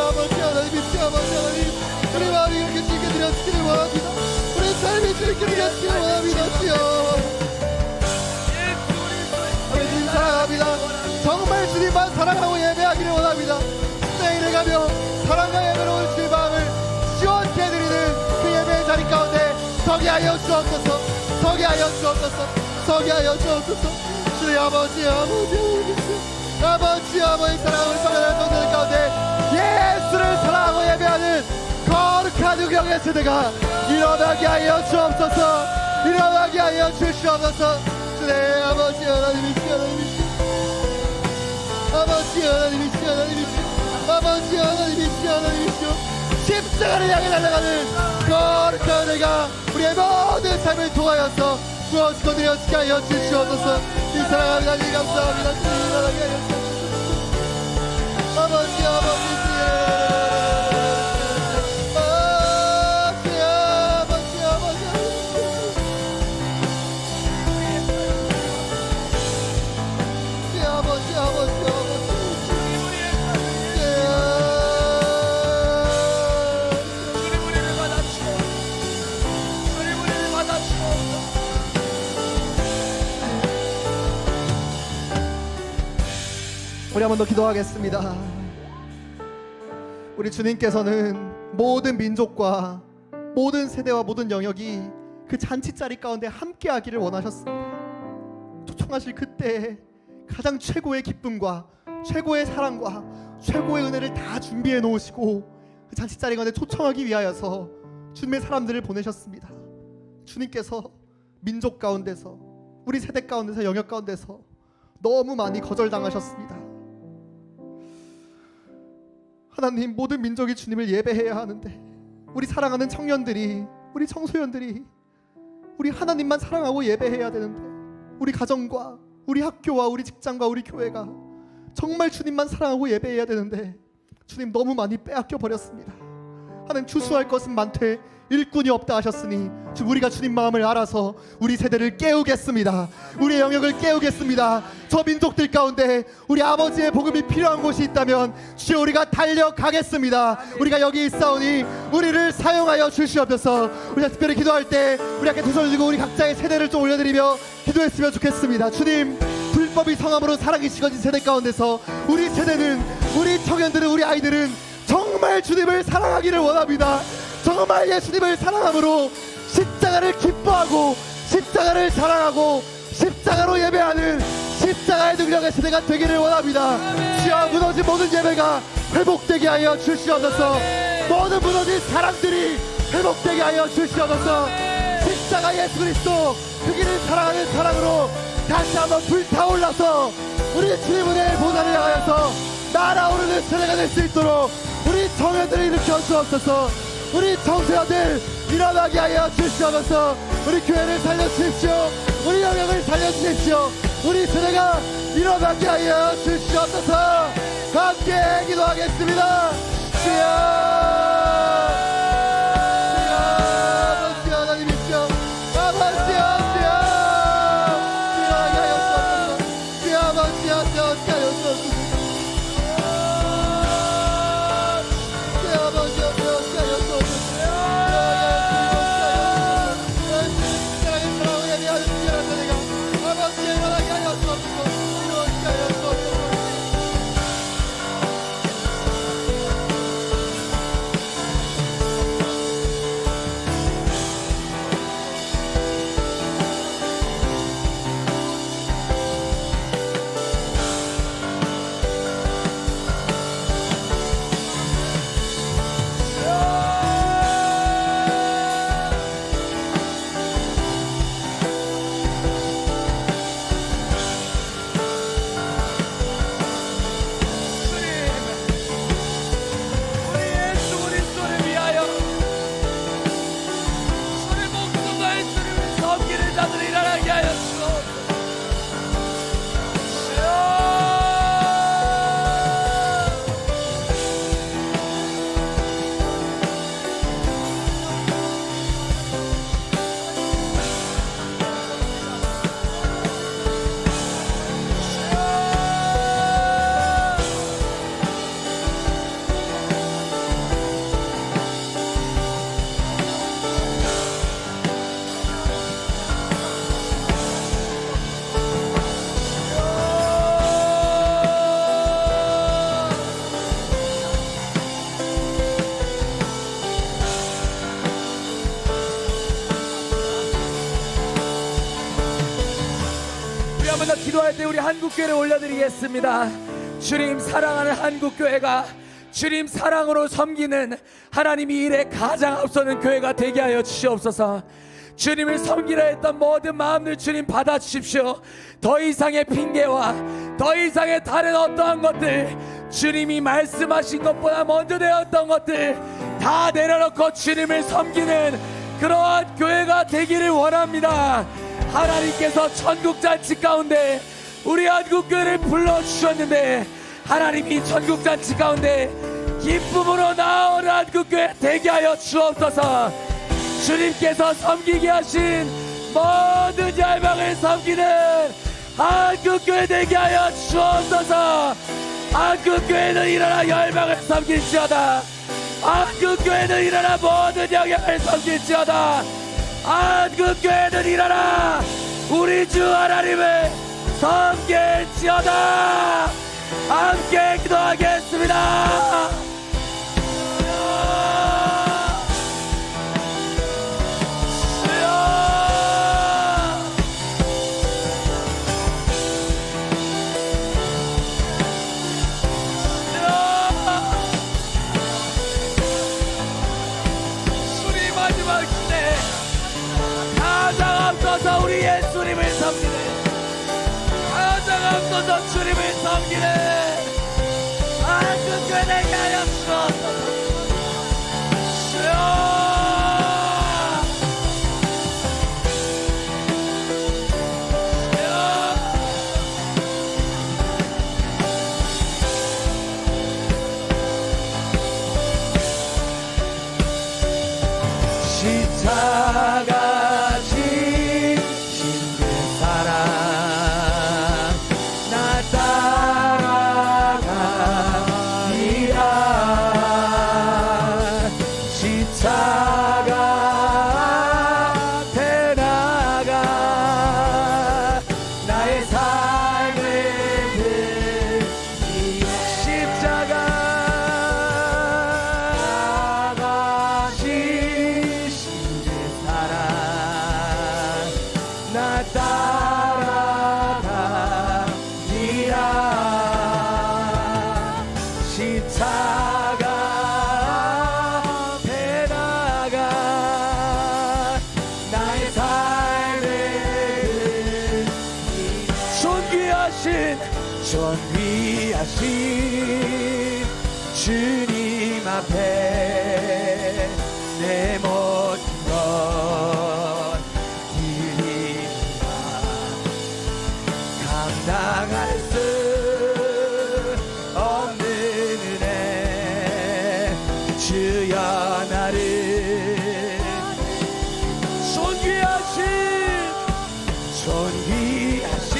아버지 하나님, 아버지 하나님, 우리 마음이 이렇게 주님께 드려주기를 원합니다. 우리 삶이 주님께 드려주기를 원합니다. 주여, 우리 주님 사랑합니다. 정말 주님만 사랑하고 예배하기를 원합니다. 내일에 가며 사랑과 예배로 우리 주님 마음을 시원케 해드리는 그 예배의 자리 가운데 서게 하여 주옵소서. 서게 하여 주옵소서. 서게 하여 주옵소서. 주의 아버지, 아버지, 아버지 사랑을 전하는 성도들 가운데 예수를 사랑하고 예배하는 거룩한 유경의 세대가 일어나게 하여 주옵소서. 일어나게 하여 주시옵소서. 주의 아버지 하나님이시여, 아버지 하나님이시여, 아버지 하나님이시여, 하나님이시여, 십자가를 향해 날아가는 거룩한 은혜가 우리의 모든 삶을 통하여서 부어지고 내려지게 하여 주시옵소서. 이 사랑하는 하나님 감사합니다. 주님 일어나게 하여 주옵소서. 아버지, 아버지, 우리 한 번 더 기도하겠습니다. 우리 주님께서는 모든 민족과 모든 세대와 모든 영역이 그 잔치자리 가운데 함께하기를 원하셨습니다. 초청하실 그때 가장 최고의 기쁨과 최고의 사랑과 최고의 은혜를 다 준비해 놓으시고 그 잔치자리 가운데 초청하기 위하여서 주님의 사람들을 보내셨습니다. 주님께서 민족 가운데서, 우리 세대 가운데서, 영역 가운데서 너무 많이 거절당하셨습니다. 하나님, 모든 민족이 주님을 예배해야 하는데 우리 사랑하는 청년들이, 우리 청소년들이 우리 하나님만 사랑하고 예배해야 되는데, 우리 가정과 우리 학교와 우리 직장과 우리 교회가 정말 주님만 사랑하고 예배해야 되는데 주님 너무 많이 빼앗겨 버렸습니다. 하나님, 추수할 것은 많되 일꾼이 없다 하셨으니 우리가 주님 마음을 알아서 우리 세대를 깨우겠습니다. 우리의 영역을 깨우겠습니다. 저 민족들 가운데 우리 아버지의 복음이 필요한 곳이 있다면 주여, 우리가 달려가겠습니다. 우리가 여기 있사오니 우리를 사용하여 주시옵소서. 우리가 특별히 기도할 때 우리 함께 두 손을 들고 우리 각자의 세대를 좀 올려드리며 기도했으면 좋겠습니다. 주님, 불법이 성함으로 사랑이 식어진 세대 가운데서 우리 세대는, 우리 청년들은, 우리 아이들은 정말 주님을 사랑하기를 원합니다. 정말 예수님을 사랑함으로 십자가를 기뻐하고 십자가를 사랑하고 십자가로 예배하는 십자가의 능력의 세대가 되기를 원합니다. 주여 무너진 모든 예배가 회복되게 하여 주시옵소서. 모든 무너진 사람들이 회복되게 하여 주시옵소서. 십자가 예수 그리스도 그기를 사랑하는 사랑으로 다시 한번 불타올라서 우리 주님의 보좌를 향하여서 날아오르는 세대가 될 수 있도록 우리 청년들을 일으켜 주옵소서. 우리 청소년들 일어나게 하여 주시옵소서. 우리 교회를 살려주십시오. 우리 영역을 살려주십시오. 우리 세대가 일어나게 하여 주시옵소서. 함께 기도하겠습니다. 주여 주여 하나님이시여 아버지여 주여 일어나게 하여 주옵소서. 주여 아버지여 어떻게 하여 주옵소서. 주여 아버지여 어떻게 하여 주옵소서. 기도할 때 우리 한국교회를 올려드리겠습니다. 주님 사랑하는 한국교회가 주님 사랑으로 섬기는 하나님이 일에 가장 앞서는 교회가 되게 하여 주시옵소서. 주님을 섬기려 했던 모든 마음들 주님 받아주십시오. 더 이상의 핑계와 더 이상의 다른 어떠한 것들, 주님이 말씀하신 것보다 먼저 되었던 것들 다 내려놓고 주님을 섬기는 그러한 교회가 되기를 원합니다. 하나님께서 천국잔치 가운데 우리 한국교회를 불러주셨는데 하나님이 천국잔치 가운데 기쁨으로 나아오는 한국교회 되게 하여 주옵소서. 주님께서 섬기게 하신 모든 열방을 섬기는 한국교회 되게 하여 주옵소서. 한국교회는 일어나 열방을 섬길지어다. 한국교회는 일어나 모든 영역을 섬길지어다. 한국교회는 일어나 우리 주 하나님을 섬길지어다. 함께 기도하겠습니다. 주님 마지막 시대 가장 앞서서 우리 예수님을 섬기는, 가장 앞서서 주님을 섬기는 한국교회 되게 하여 주옵소서. 주여 십자가 지신 그 사랑 나 따라가리라. 존귀하신 주님 앞에 내 모든 것 드립니다. 감당할 수 없는 은혜 주여 나를 존귀하신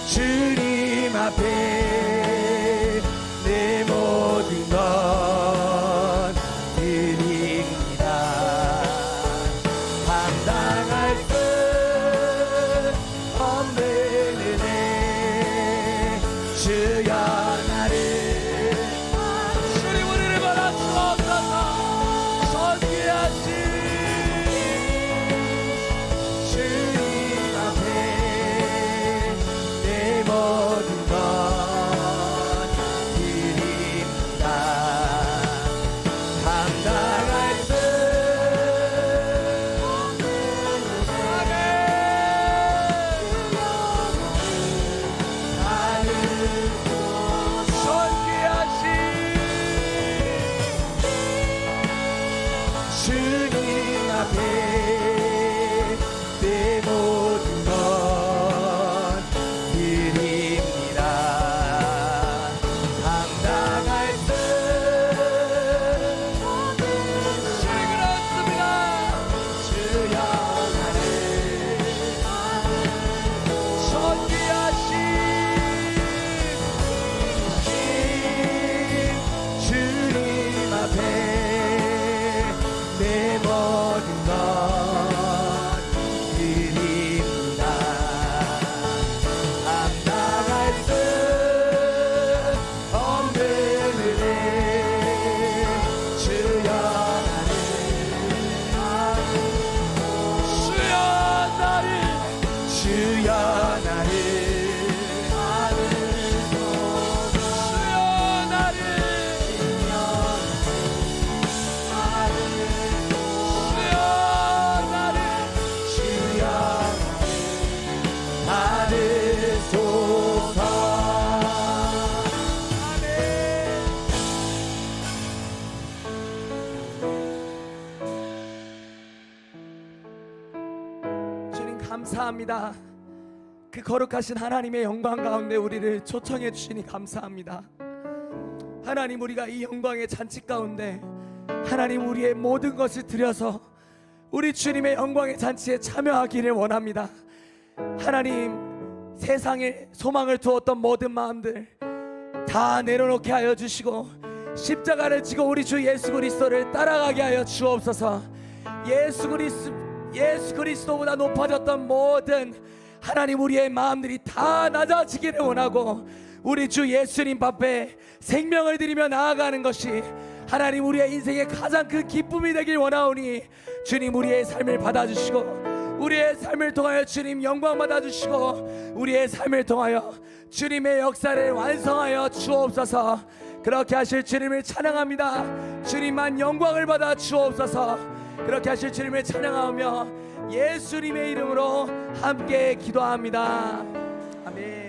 주님 앞에 내 모든 것 드립니다. 감당할 수 없는 은혜 주여 나를 주님 우리를 받아 주옵소서. 존귀하신 주님 앞에 내 모든 것 드립니다. 감당할 수 주님 앞에 내 모든 것 드립니다. 감당할 수 주님 그렇습니다. 주여 나를 존귀하신 주님 앞에 내 모든 것 드립니다. 감당할 수 없는 은혜 주여 나를 주여 나를 주여 나를 주여 나를 주여 받으소서. 아멘. 주님 감사합니다. 그 거룩하신 하나님의 영광 가운데 우리를 초청해 주시니 감사합니다. 하나님 우리가 이 영광의 잔치 가운데 하나님 우리의 모든 것을 드려서 우리 주님의 영광의 잔치에 참여하기를 원합니다. 하나님 세상에 소망을 두었던 모든 마음들 다 내려놓게 하여 주시고 십자가를 지고 우리 주 예수 그리스도를 따라가게 하여 주옵소서. 예수 그리스도보다 높아졌던 모든 하나님 우리의 마음들이 다 낮아지기를 원하고 우리 주 예수님 앞에 생명을 드리며 나아가는 것이 하나님 우리의 인생의 가장 큰 기쁨이 되길 원하오니 주님 우리의 삶을 받아주시고 우리의 삶을 통하여 주님 영광 받아주시고 우리의 삶을 통하여 주님의 역사를 완성하여 주옵소서. 그렇게 하실 주님을 찬양합니다. 주님만 영광을 받아 주옵소서. 그렇게 하실 주님을 찬양하며 예수님의 이름으로 함께 기도합니다. 아멘.